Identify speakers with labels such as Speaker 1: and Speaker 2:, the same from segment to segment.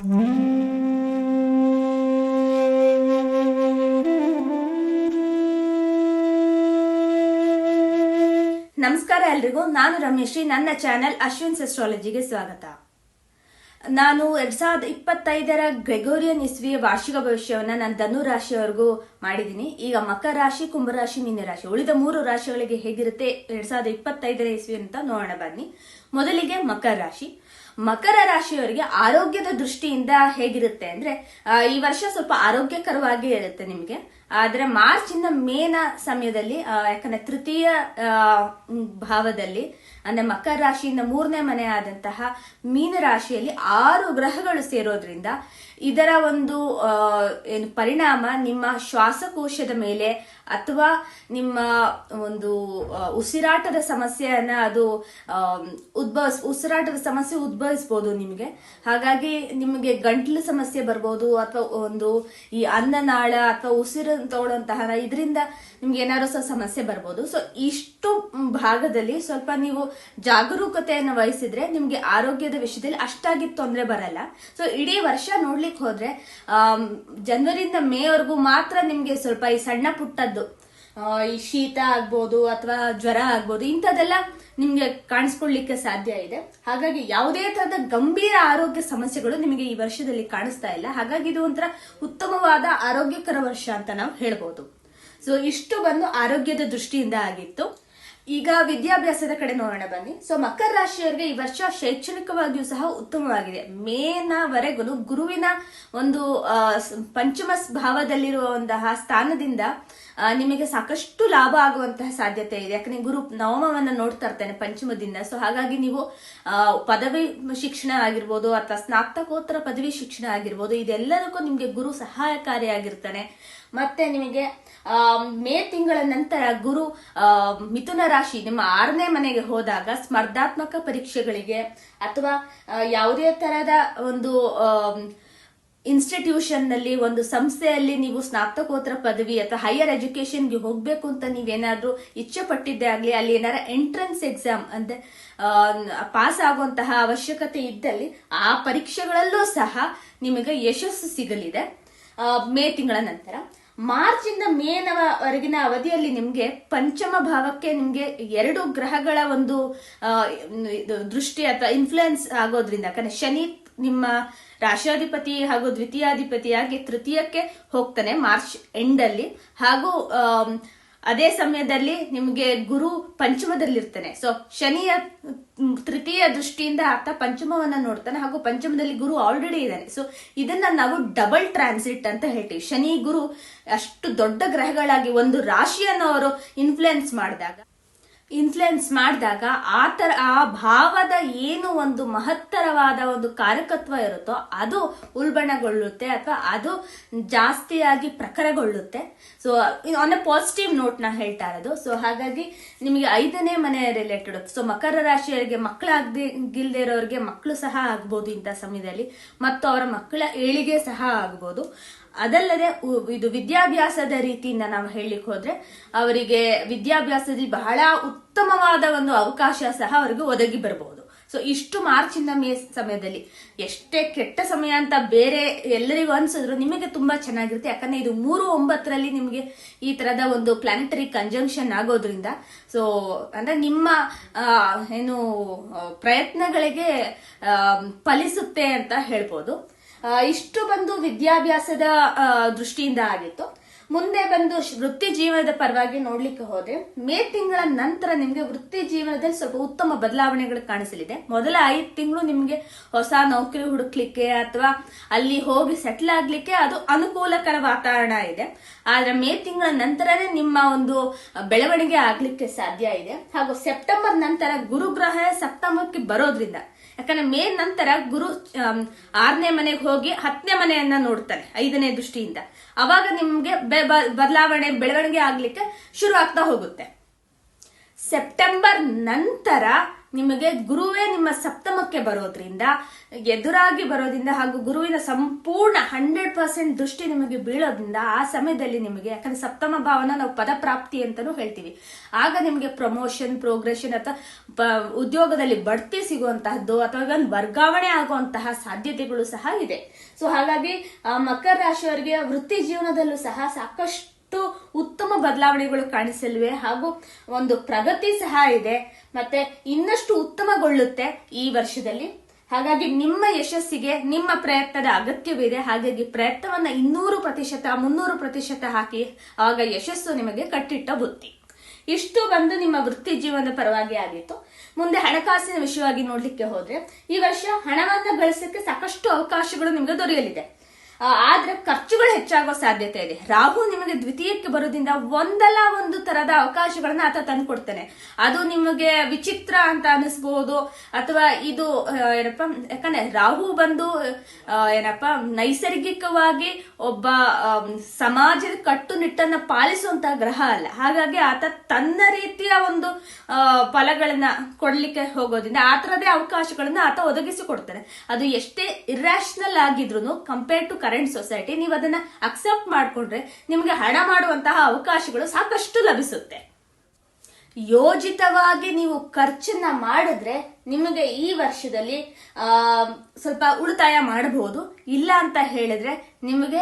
Speaker 1: ನಮಸ್ಕಾರ ಎಲ್ರಿಗೂ. ನಾನು ರಮೇಶ್ರೀ. ನನ್ನ ಚಾನೆಲ್ ಅಶ್ವಿನ್ಸ್ ಅಸ್ಟ್ರಾಲಜಿಗೆ ಸ್ವಾಗತ. ನಾನು 2025ರ ಗ್ರೆಗೋರಿಯನ್ ಇಸ್ವಿಯ ವಾರ್ಷಿಕ ಭವಿಷ್ಯವನ್ನ ನಾನು ಧನು ರಾಶಿಯವರೆಗೂ ಮಾಡಿದ್ದೀನಿ. ಈಗ ಮಕರ ರಾಶಿ, ಕುಂಭರಾಶಿ, ಮೀನ ರಾಶಿ, ಉಳಿದ 3 ರಾಶಿಗಳಿಗೆ ಹೇಗಿರುತ್ತೆ 2025ರ ಇಸ್ವಿ ಅಂತ ನೋಡೋಣ ಬನ್ನಿ. ಮೊದಲಿಗೆ ಮಕರ ರಾಶಿ. ಮಕರ ರಾಶಿಯವರಿಗೆ ಆರೋಗ್ಯದ ದೃಷ್ಟಿಯಿಂದ ಹೇಗಿರುತ್ತೆ ಅಂದ್ರೆ, ಈ ವರ್ಷ ಸ್ವಲ್ಪ ಆರೋಗ್ಯಕರವಾಗಿ ಇರುತ್ತೆ ನಿಮ್ಗೆ. ಆದ್ರೆ ಮಾರ್ಚ್ ಇಂದ ಮೇನ ಸಮಯದಲ್ಲಿ, ಯಾಕಂದ್ರೆ ತೃತೀಯ ಭಾವದಲ್ಲಿ ಅಂದ್ರೆ ಮಕರ ರಾಶಿಯಿಂದ 3ನೇ ಮನೆ ಆದಂತಹ ಮೀನ ರಾಶಿಯಲ್ಲಿ 6 ಗ್ರಹಗಳು ಸೇರೋದ್ರಿಂದ ಇದರ ಒಂದು ಏನು ಪರಿಣಾಮ ನಿಮ್ಮ ಶ್ವಾಸಕೋಶದ ಮೇಲೆ ಅಥವಾ ನಿಮ್ಮ ಒಂದು ಉಸಿರಾಟದ ಸಮಸ್ಯೆಯನ್ನ ಅದು ಉಸಿರಾಟದ ಸಮಸ್ಯೆ ಉದ್ಭವಿಸಬಹುದು ನಿಮಗೆ. ಹಾಗಾಗಿ ನಿಮಗೆ ಗಂಟ್ಲು ಸಮಸ್ಯೆ ಬರ್ಬೋದು, ಅಥವಾ ಒಂದು ಈ ಅನ್ನನಾಳ ಅಥವಾ ಉಸಿರು ತಗೊಳ್ಳುವಂತಹ ಇದರಿಂದ ನಿಮ್ಗೆ ಏನಾದ್ರು ಸಮಸ್ಯೆ ಬರ್ಬೋದು. ಸೊ ಇಷ್ಟು ಭಾಗದಲ್ಲಿ ಸ್ವಲ್ಪ ನೀವು ಜಾಗರೂಕತೆಯನ್ನು ವಹಿಸಿದ್ರೆ ನಿಮ್ಗೆ ಆರೋಗ್ಯದ ವಿಷಯದಲ್ಲಿ ಅಷ್ಟಾಗಿ ತೊಂದರೆ ಬರಲ್ಲ. ಸೊ ಇಡೀ ವರ್ಷ ನೋಡ್ಲಿಕ್ಕೆ ಹೋದ್ರೆ ಜನವರಿಯಿಂದ ಮೇವರೆಗೂ ಮಾತ್ರ ನಿಮ್ಗೆ ಸ್ವಲ್ಪ ಈ ಸಣ್ಣ ಪುಟ್ಟದ್ದು ಈ ಶೀತ ಆಗ್ಬೋದು ಅಥವಾ ಜ್ವರ ಆಗ್ಬೋದು, ಇಂಥದ್ದೆಲ್ಲ ನಿಮ್ಗೆ ಕಾಣಿಸ್ಕೊಳ್ಲಿಕ್ಕೆ ಸಾಧ್ಯ ಇದೆ. ಹಾಗಾಗಿ ಯಾವುದೇ ತರದ ಗಂಭೀರ ಆರೋಗ್ಯ ಸಮಸ್ಯೆಗಳು ನಿಮಗೆ ಈ ವರ್ಷದಲ್ಲಿ ಕಾಣಿಸ್ತಾ ಇಲ್ಲ. ಹಾಗಾಗಿ ಇದು ಒಂಥರ ಉತ್ತಮವಾದ ಆರೋಗ್ಯಕರ ವರ್ಷ ಅಂತ ನಾವು ಹೇಳ್ಬೋದು. ಸೊ ಇಷ್ಟು ಬಂದು ಆರೋಗ್ಯದ ದೃಷ್ಟಿಯಿಂದ ಆಗಿತ್ತು. ಈಗ ವಿದ್ಯಾಭ್ಯಾಸದ ಕಡೆ ನೋಡೋಣ ಬನ್ನಿ. ಸೊ ಮಕರ ರಾಶಿಯವರಿಗೆ ಈ ವರ್ಷ ಶೈಕ್ಷಣಿಕವಾಗಿಯೂ ಸಹ ಉತ್ತಮವಾಗಿದೆ. ಮೇನವರೆಗೂ ಗುರುವಿನ ಒಂದು ಪಂಚಮ ಭಾವದಲ್ಲಿರುವಂತಹ ಸ್ಥಾನದಿಂದ ನಿಮಗೆ ಸಾಕಷ್ಟು ಲಾಭ ಆಗುವಂತಹ ಸಾಧ್ಯತೆ ಇದೆ. ಯಾಕಂದ್ರೆ ಗುರು ನವಮವನ್ನ ನೋಡ್ತಾ ಇರ್ತಾನೆ ಪಂಚಮದಿಂದ. ಸೊ ಹಾಗಾಗಿ ನೀವು ಪದವಿ ಶಿಕ್ಷಣ ಆಗಿರ್ಬೋದು ಅಥವಾ ಸ್ನಾತಕೋತ್ತರ ಪದವಿ ಶಿಕ್ಷಣ ಆಗಿರ್ಬೋದು, ಇದೆಲ್ಲದಕ್ಕೂ ನಿಮ್ಗೆ ಗುರು ಸಹಾಯಕಾರಿಯಾಗಿರ್ತಾನೆ. ಮತ್ತೆ ನಿಮಗೆ ಮೇ ತಿಂಗಳ ನಂತರ ಗುರು ಮಿಥುನ ರಾಶಿ ನಿಮ್ಮ 6ನೇ ಮನೆಗೆ ಹೋದಾಗ ಸ್ಪರ್ಧಾತ್ಮಕ ಪರೀಕ್ಷೆಗಳಿಗೆ ಅಥವಾ ಯಾವುದೇ ತರಹದ ಒಂದು ಇನ್ಸ್ಟಿಟ್ಯೂಷನ್ ನಲ್ಲಿ, ಒಂದು ಸಂಸ್ಥೆಯಲ್ಲಿ ನೀವು ಸ್ನಾತಕೋತ್ತರ ಪದವಿ ಅಥವಾ ಹೈಯರ್ ಎಜುಕೇಶನ್ಗೆ ಹೋಗ್ಬೇಕು ಅಂತ ನೀವೇನಾದ್ರೂ ಇಚ್ಛೆ ಪಟ್ಟಿದ್ದೆ ಆಗ್ಲಿ, ಅಲ್ಲಿ ಏನಾರ ಎಂಟ್ರೆನ್ಸ್ ಎಕ್ಸಾಮ್ ಅಂದ್ರೆ ಪಾಸ್ ಆಗುವಂತಹ ಅವಶ್ಯಕತೆ ಇದ್ದಲ್ಲಿ ಆ ಪರೀಕ್ಷೆಗಳಲ್ಲೂ ಸಹ ನಿಮಗೆ ಯಶಸ್ಸು ಸಿಗಲಿದೆ ಮೇ ತಿಂಗಳ ನಂತರ. ಮಾರ್ಚ್ ಇಂದ ಮೇನವರೆಗಿನ ಅವಧಿಯಲ್ಲಿ ನಿಮ್ಗೆ ಪಂಚಮ ಭಾವಕ್ಕೆ ನಿಮ್ಗೆ 2 ಗ್ರಹಗಳ ಒಂದು ದೃಷ್ಟಿ ಅಥವಾ ಇನ್ಫ್ಲುಯೆನ್ಸ್ ಆಗೋದ್ರಿಂದ, ಯಾಕಂದ್ರೆ ಶನಿ ನಿಮ್ಮ ರಾಶಿಯಾಧಿಪತಿ ಹಾಗೂ ದ್ವಿತೀಯಾಧಿಪತಿಯಾಗಿ ತೃತೀಯಕ್ಕೆ ಹೋಗ್ತಾನೆ ಮಾರ್ಚ್ ಎಂಡ್ ಅಲ್ಲಿ, ಹಾಗೂ ಅದೇ ಸಮಯದಲ್ಲಿ ನಿಮ್ಗೆ ಗುರು ಪಂಚಮದಲ್ಲಿರ್ತಾನೆ. ಸೊ ಶನಿಯ ತೃತೀಯ ದೃಷ್ಟಿಯಿಂದ ಆತ ಪಂಚಮವನ್ನ ನೋಡ್ತಾನೆ, ಹಾಗೂ ಪಂಚಮದಲ್ಲಿ ಗುರು ಆಲ್ರೆಡಿ ಇದ್ದಾನೆ. ಸೊ ಇದನ್ನ ನಾವು ಡಬಲ್ ಟ್ರಾನ್ಸಿಟ್ ಅಂತ ಹೇಳ್ತೀವಿ. ಶನಿ ಗುರು ಅಷ್ಟು ದೊಡ್ಡ ಗ್ರಹಗಳಾಗಿ ಒಂದು ರಾಶಿಯನ್ನು ಅವರು ಇನ್ಫ್ಲುಯೆನ್ಸ್ ಮಾಡಿದಾಗ ಆ ಭಾವದ ಏನು ಒಂದು ಮಹತ್ತರವಾದ ಒಂದು ಕಾರಕತ್ವ ಇರುತ್ತೋ ಅದು ಉಲ್ಬಣಗೊಳ್ಳುತ್ತೆ ಅಥವಾ ಅದು ಜಾಸ್ತಿಯಾಗಿ ಪ್ರಖರಗೊಳ್ಳುತ್ತೆ. So on a positive note ನಾ ಹೇಳ್ತಾ ಇರೋದು. ಸೊ ಹಾಗಾಗಿ ನಿಮಗೆ 5ನೇ ಮನೆ ರಿಲೇಟೆಡ್, ಸೊ ಮಕರ ರಾಶಿಯವರಿಗೆ ಮಕ್ಕಳಾಗದಿಲ್ದೇ ಇರೋರಿಗೆ ಮಕ್ಕಳು ಸಹ ಆಗ್ಬೋದು ಇಂಥ ಸಮಯದಲ್ಲಿ, ಮತ್ತು ಅವರ ಮಕ್ಕಳ ಏಳಿಗೆ ಸಹ ಆಗ್ಬೋದು. ಅದಲ್ಲದೆ ಇದು ವಿದ್ಯಾಭ್ಯಾಸದ ರೀತಿಯಿಂದ ನಾವು ಹೇಳಲಿಕ್ಕೆ ಹೋದ್ರೆ ಅವರಿಗೆ ವಿದ್ಯಾಭ್ಯಾಸದಲ್ಲಿ ಬಹಳ ಉತ್ತಮವಾದ ಒಂದು ಅವಕಾಶ ಸಹ ಅವರಿಗೆ ಒದಗಿ ಬರಬಹುದು. ಸೊ ಇಷ್ಟು ಮಾರ್ಚ್ ಇಂದ ಮೇ ಸಮಯದಲ್ಲಿ ಎಷ್ಟೇ ಕೆಟ್ಟ ಸಮಯ ಅಂತ ಬೇರೆ ಎಲ್ಲರಿಗೂ ಅನ್ಸಿದ್ರು ನಿಮಗೆ ತುಂಬಾ ಚೆನ್ನಾಗಿರುತ್ತೆ. ಯಾಕಂದ್ರೆ ಇದು 3-9ರಲ್ಲಿ ನಿಮಗೆ ಈ ತರದ ಒಂದು ಪ್ಲಾನೆಟರಿ ಕಂಜಂಕ್ಷನ್ ಆಗೋದ್ರಿಂದ, ಸೊ ಅಂದ್ರೆ ನಿಮ್ಮ ಏನು ಪ್ರಯತ್ನಗಳಿಗೆ ಫಲಿಸುತ್ತೆ ಅಂತ ಹೇಳ್ಬೋದು. ಇಷ್ಟು ಬಂದು ವಿದ್ಯಾಭ್ಯಾಸದ ದೃಷ್ಟಿಯಿಂದ ಆಗಿತ್ತು. ಮುಂದೆ ಬಂದು ವೃತ್ತಿ ಜೀವನದ ಪರವಾಗಿ ನೋಡ್ಲಿಕ್ಕೆ ಹೋದ್ರೆ ಮೇ ತಿಂಗಳ ನಂತರ ನಿಮ್ಗೆ ವೃತ್ತಿ ಜೀವನದಲ್ಲಿ ಸ್ವಲ್ಪ ಉತ್ತಮ ಬದಲಾವಣೆಗಳು ಕಾಣಿಸಲಿದೆ. ಮೊದಲ 5 ತಿಂಗಳು ನಿಮ್ಗೆ ಹೊಸ ನೌಕರಿ ಹುಡುಕ್ಲಿಕ್ಕೆ ಅಥವಾ ಅಲ್ಲಿ ಹೋಗಿ ಸೆಟ್ಲ್ ಆಗ್ಲಿಕ್ಕೆ ಅದು ಅನುಕೂಲಕರ ವಾತಾವರಣ ಇದೆ. ಆದ್ರೆ ಮೇ ತಿಂಗಳ ನಂತರನೇ ನಿಮ್ಮ ಒಂದು ಬೆಳವಣಿಗೆ ಆಗ್ಲಿಕ್ಕೆ ಸಾಧ್ಯ ಇದೆ. ಹಾಗೂ ಸೆಪ್ಟೆಂಬರ್ ನಂತರ ಗುರುಗ್ರಹ ಸಪ್ತಮಕ್ಕೆ ಬರೋದ್ರಿಂದ, ಯಾಕಂದ್ರೆ ಮೇ ನಂತರ ಗುರು 6ನೇ ಮನೆಗೆ ಹೋಗಿ 10ನೇ ಮನೆಯನ್ನ ನೋಡ್ತಾನೆ 5ನೇ ದೃಷ್ಟಿಯಿಂದ. ಅವಾಗ ನಿಮ್ಗೆ ಬೆಳವಣಿಗೆ ಆಗ್ಲಿಕ್ಕೆ ಶುರು ಆಗ್ತಾ ಹೋಗುತ್ತೆ. ಸೆಪ್ಟೆಂಬರ್ ನಂತರ ನಿಮಗೆ ಗುರುವೇ ನಿಮ್ಮ ಸಪ್ತಮಕ್ಕೆ ಬರೋದ್ರಿಂದ, ಎದುರಾಗಿ ಬರೋದ್ರಿಂದ ಹಾಗೂ ಗುರುವಿನ ಸಂಪೂರ್ಣ 100% ದೃಷ್ಟಿ ನಿಮಗೆ ಬೀಳೋದ್ರಿಂದ ಆ ಸಮಯದಲ್ಲಿ ನಿಮಗೆ, ಯಾಕಂದ್ರೆ ಸಪ್ತಮ ಭಾವನ ನಾವು ಪದಪ್ರಾಪ್ತಿ ಅಂತಾನೂ ಹೇಳ್ತೀವಿ, ಆಗ ನಿಮಗೆ ಪ್ರಮೋಷನ್, ಪ್ರೋಗ್ರೆಷನ್ ಅಥವಾ ಉದ್ಯೋಗದಲ್ಲಿ ಬಡ್ತಿ ಸಿಗುವಂತಹದ್ದು ಅಥವಾ ಒಂದು ವರ್ಗಾವಣೆ ಆಗುವಂತಹ ಸಾಧ್ಯತೆಗಳು ಸಹ ಇದೆ. ಸೊ ಹಾಗಾಗಿ ಮಕರ ರಾಶಿಯವರಿಗೆ ವೃತ್ತಿ ಜೀವನದಲ್ಲೂ ಸಹ ಸಾಕಷ್ಟು ಉತ್ತಮ ಬದಲಾವಣೆಗಳು ಕಾಣಿಸಲಿವೆ ಹಾಗೂ ಒಂದು ಪ್ರಗತಿ ಸಹ ಇದೆ, ಮತ್ತೆ ಇನ್ನಷ್ಟು ಉತ್ತಮಗೊಳ್ಳುತ್ತೆ ಈ ವರ್ಷದಲ್ಲಿ. ಹಾಗಾಗಿ ನಿಮ್ಮ ಯಶಸ್ಸಿಗೆ ನಿಮ್ಮ ಪ್ರಯತ್ನದ ಅಗತ್ಯವಿದೆ. ಹಾಗಾಗಿ ಪ್ರಯತ್ನವನ್ನ 200%, 300% ಹಾಕಿ, ಆಗ ಯಶಸ್ಸು ನಿಮಗೆ ಕಟ್ಟಿಟ್ಟ ಬುತ್ತಿ. ಇಷ್ಟು ಬಂದು ನಿಮ್ಮ ವೃತ್ತಿ ಜೀವನದ ಪರವಾಗಿ ಆಗಿತ್ತು. ಮುಂದೆ ಹಣಕಾಸಿನ ವಿಷಯವಾಗಿ ನೋಡ್ಲಿಕ್ಕೆ ಹೋದ್ರೆ, ಈ ವರ್ಷ ಹಣವನ್ನ ಗಳಿಸಕ್ಕೆ ಸಾಕಷ್ಟು ಅವಕಾಶಗಳು ನಿಮಗೆ ದೊರೆಯಲಿದೆ. ಆದ್ರೆ ಖರ್ಚುಗಳು ಹೆಚ್ಚಾಗೋ ಸಾಧ್ಯತೆ ಇದೆ. ರಾಹು ನಿಮಗೆ ದ್ವಿತೀಯಕ್ಕೆ ಬರೋದ್ರಿಂದ ಒಂದಲ್ಲ ಒಂದು ತರದ ಅವಕಾಶಗಳನ್ನ ಆತ ತಂದು ಕೊಡ್ತಾನೆ. ಅದು ನಿಮಗೆ ವಿಚಿತ್ರ ಅಂತ ಅನಿಸ್ಬಹುದು, ಅಥವಾ ಇದು ಏನಪ್ಪಾ, ಯಾಕಂದ್ರೆ ರಾಹು ಬಂದು ಏನಪ್ಪಾ ನೈಸರ್ಗಿಕವಾಗಿ ಒಬ್ಬ ಸಮಾಜದ ಕಟ್ಟುನಿಟ್ಟನ್ನ ಪಾಲಿಸುವಂತಹ ಗ್ರಹ ಅಲ್ಲ. ಹಾಗಾಗಿ ಆತ ತನ್ನ ರೀತಿಯ ಒಂದು ಫಲಗಳನ್ನ ಕೊಡ್ಲಿಕ್ಕೆ ಹೋಗೋದ್ರಿಂದ ಆ ತರದೇ ಅವಕಾಶಗಳನ್ನ ಆತ ಒದಗಿಸಿ ಕೊಡ್ತಾನೆ. ಅದು ಎಷ್ಟೇ ಇರ್ಯಾಷನಲ್ ಆಗಿದ್ರು ಕಂಪೇರ್ ಟು ಕರೆಂಟ್ ಸೊಸೈಟಿ, ನೀವು ಅದನ್ನ ಅಕ್ಸೆಪ್ಟ್ ಮಾಡ್ಕೊಂಡ್ರೆ ನಿಮ್ಗೆ ಹಣ ಮಾಡುವಂತಹ ಅವಕಾಶಗಳು ಸಾಕಷ್ಟು ಲಭಿಸುತ್ತೆ. ಯೋಜಿತವಾಗಿ ನೀವು ಖರ್ಚನ್ನ ಮಾಡಿದ್ರೆ ನಿಮಗೆ ಈ ವರ್ಷದಲ್ಲಿ ಸ್ವಲ್ಪ ಉಳಿತಾಯ ಮಾಡಬಹುದು. ಇಲ್ಲ ಅಂತ ಹೇಳಿದ್ರೆ ನಿಮಗೆ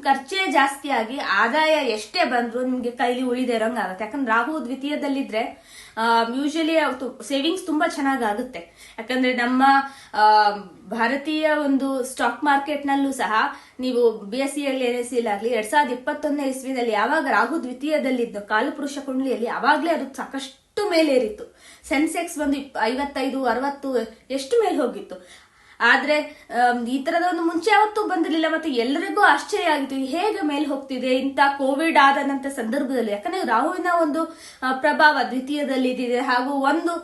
Speaker 1: ಖರ್ಚೇ ಜಾಸ್ತಿ ಆಗಿ ಆದಾಯ ಎಷ್ಟೇ ಬಂದ್ರು ನಿಮ್ಗೆ ಕೈಲಿ ಉಳಿದೇ ಇರೋಂಗ್ ಆಗುತ್ತೆ. ಯಾಕಂದ್ರೆ ರಾಹು ದ್ವಿತೀಯದಲ್ಲಿದ್ರೆ ಯೂಶಲಿ ಸೇವಿಂಗ್ಸ್ ತುಂಬಾ ಚೆನ್ನಾಗುತ್ತೆ. ಯಾಕಂದ್ರೆ ನಮ್ಮ ಭಾರತೀಯ ಒಂದು ಸ್ಟಾಕ್ ಮಾರ್ಕೆಟ್ ನಲ್ಲೂ ಸಹ ನೀವು BSE NSE ಆಗಲಿ 2021ನೇ ಇಸ್ವಿನಲ್ಲಿ ಯಾವಾಗ ರಾಹು ದ್ವಿತೀಯದಲ್ಲಿದ್ದು ಕಾಲಪುರುಷ ಕುಂಡಲಿಯಲ್ಲಿ ಅವಾಗ್ಲೇ ಅದು ಸಾಕಷ್ಟು ಮೇಲೇರಿತ್ತು. ಸೆನ್ಸೆಕ್ಸ್ ಒಂದು 55, 60 ಎಷ್ಟು ಮೇಲೆ ಹೋಗಿತ್ತು. ಆದ್ರೆ ಈ ತರದ ಒಂದು ಮುಂಚೆ ಯಾವತ್ತೂ ಬಂದಿರಲಿಲ್ಲ. ಮತ್ತೆ ಎಲ್ಲರಿಗೂ ಆಶ್ಚರ್ಯ ಆಗಿತ್ತು ಹೇಗೆ ಮೇಲೆ ಹೋಗ್ತಿದೆ ಇಂತ ಕೋವಿಡ್ ಆದಂತ ಸಂದರ್ಭದಲ್ಲಿ. ಯಾಕಂದ್ರೆ ರಾಹುವಿನ ಒಂದು ಪ್ರಭಾವ ದ್ವಿತೀಯದಲ್ಲಿ ಇದೆ ಹಾಗೂ ಒಂದು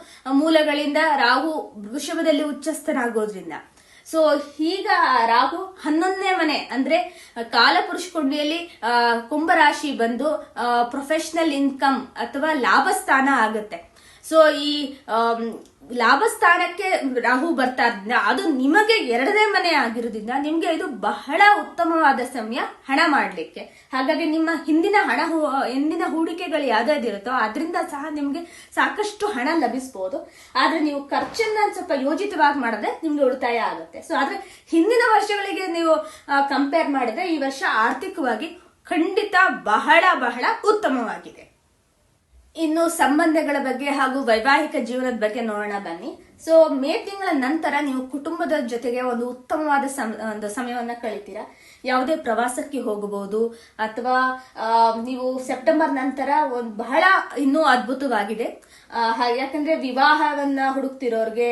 Speaker 1: ಮೂಲಗಳಿಂದ ರಾಹು ವೃಷಭದಲ್ಲಿ ಉಚ್ಚಸ್ಥನಾಗೋದ್ರಿಂದ. ಸೊ ಈಗ ರಾಹು 11ನೇ ಮನೆ ಅಂದ್ರೆ ಕಾಲಪುರುಷ ಕುಂಡಲಿಯಲ್ಲಿ ಕುಂಭರಾಶಿ ಬಂದು ಪ್ರೊಫೆಷನಲ್ ಇನ್ಕಮ್ ಅಥವಾ ಲಾಭ ಸ್ಥಾನ ಆಗುತ್ತೆ. ಸೊ ಈ ಲಾಭ ಸ್ಥಾನಕ್ಕೆ ರಾಹು ಬರ್ತಾ ಇದ್ರಿಂದ ಅದು ನಿಮಗೆ 2ನೇ ಮನೆ ಆಗಿರೋದ್ರಿಂದ ನಿಮ್ಗೆ ಇದು ಬಹಳ ಉತ್ತಮವಾದ ಸಮಯ ಹಣ ಮಾಡ್ಲಿಕ್ಕೆ. ಹಾಗಾಗಿ ನಿಮ್ಮ ಹಿಂದಿನ ಹೂಡಿಕೆಗಳು ಯಾವ್ದಾದಿರುತ್ತೋ ಅದರಿಂದ ಸಹ ನಿಮ್ಗೆ ಸಾಕಷ್ಟು ಹಣ ಲಭಿಸಬಹುದು. ಆದ್ರೆ ನೀವು ಖರ್ಚನ್ನ ಸ್ವಲ್ಪ ಯೋಜಿತವಾಗಿ ಮಾಡಿದ್ರೆ ನಿಮ್ಗೆ ಉಳಿತಾಯ ಆಗುತ್ತೆ. ಸೊ ಆದ್ರೆ ಹಿಂದಿನ ವರ್ಷಗಳಿಗೆ ನೀವು ಕಂಪೇರ್ ಮಾಡಿದ್ರೆ ಈ ವರ್ಷ ಆರ್ಥಿಕವಾಗಿ ಖಂಡಿತ ಬಹಳ ಬಹಳ ಉತ್ತಮವಾಗಿದೆ. ಇನ್ನು ಸಂಬಂಧಗಳ ಬಗ್ಗೆ ಹಾಗೂ ವೈವಾಹಿಕ ಜೀವನದ ಬಗ್ಗೆ ನೋಡೋಣ ಬನ್ನಿ. ಸೊ ಮೇ ತಿಂಗಳ ನಂತರ ನೀವು ಕುಟುಂಬದ ಜೊತೆಗೆ ಒಂದು ಉತ್ತಮವಾದ ಒಂದು ಸಮಯವನ್ನ ಕಳಿತೀರಾ. ಯಾವುದೇ ಪ್ರವಾಸಕ್ಕೆ ಹೋಗಬಹುದು ಅಥವಾ ನೀವು ಸೆಪ್ಟೆಂಬರ್ ನಂತರ ಒಂದು ಬಹಳ ಇನ್ನೂ ಅದ್ಭುತವಾಗಿದೆ. ಯಾಕಂದ್ರೆ ವಿವಾಹವನ್ನ ಹುಡುಕ್ತಿರೋರ್ಗೆ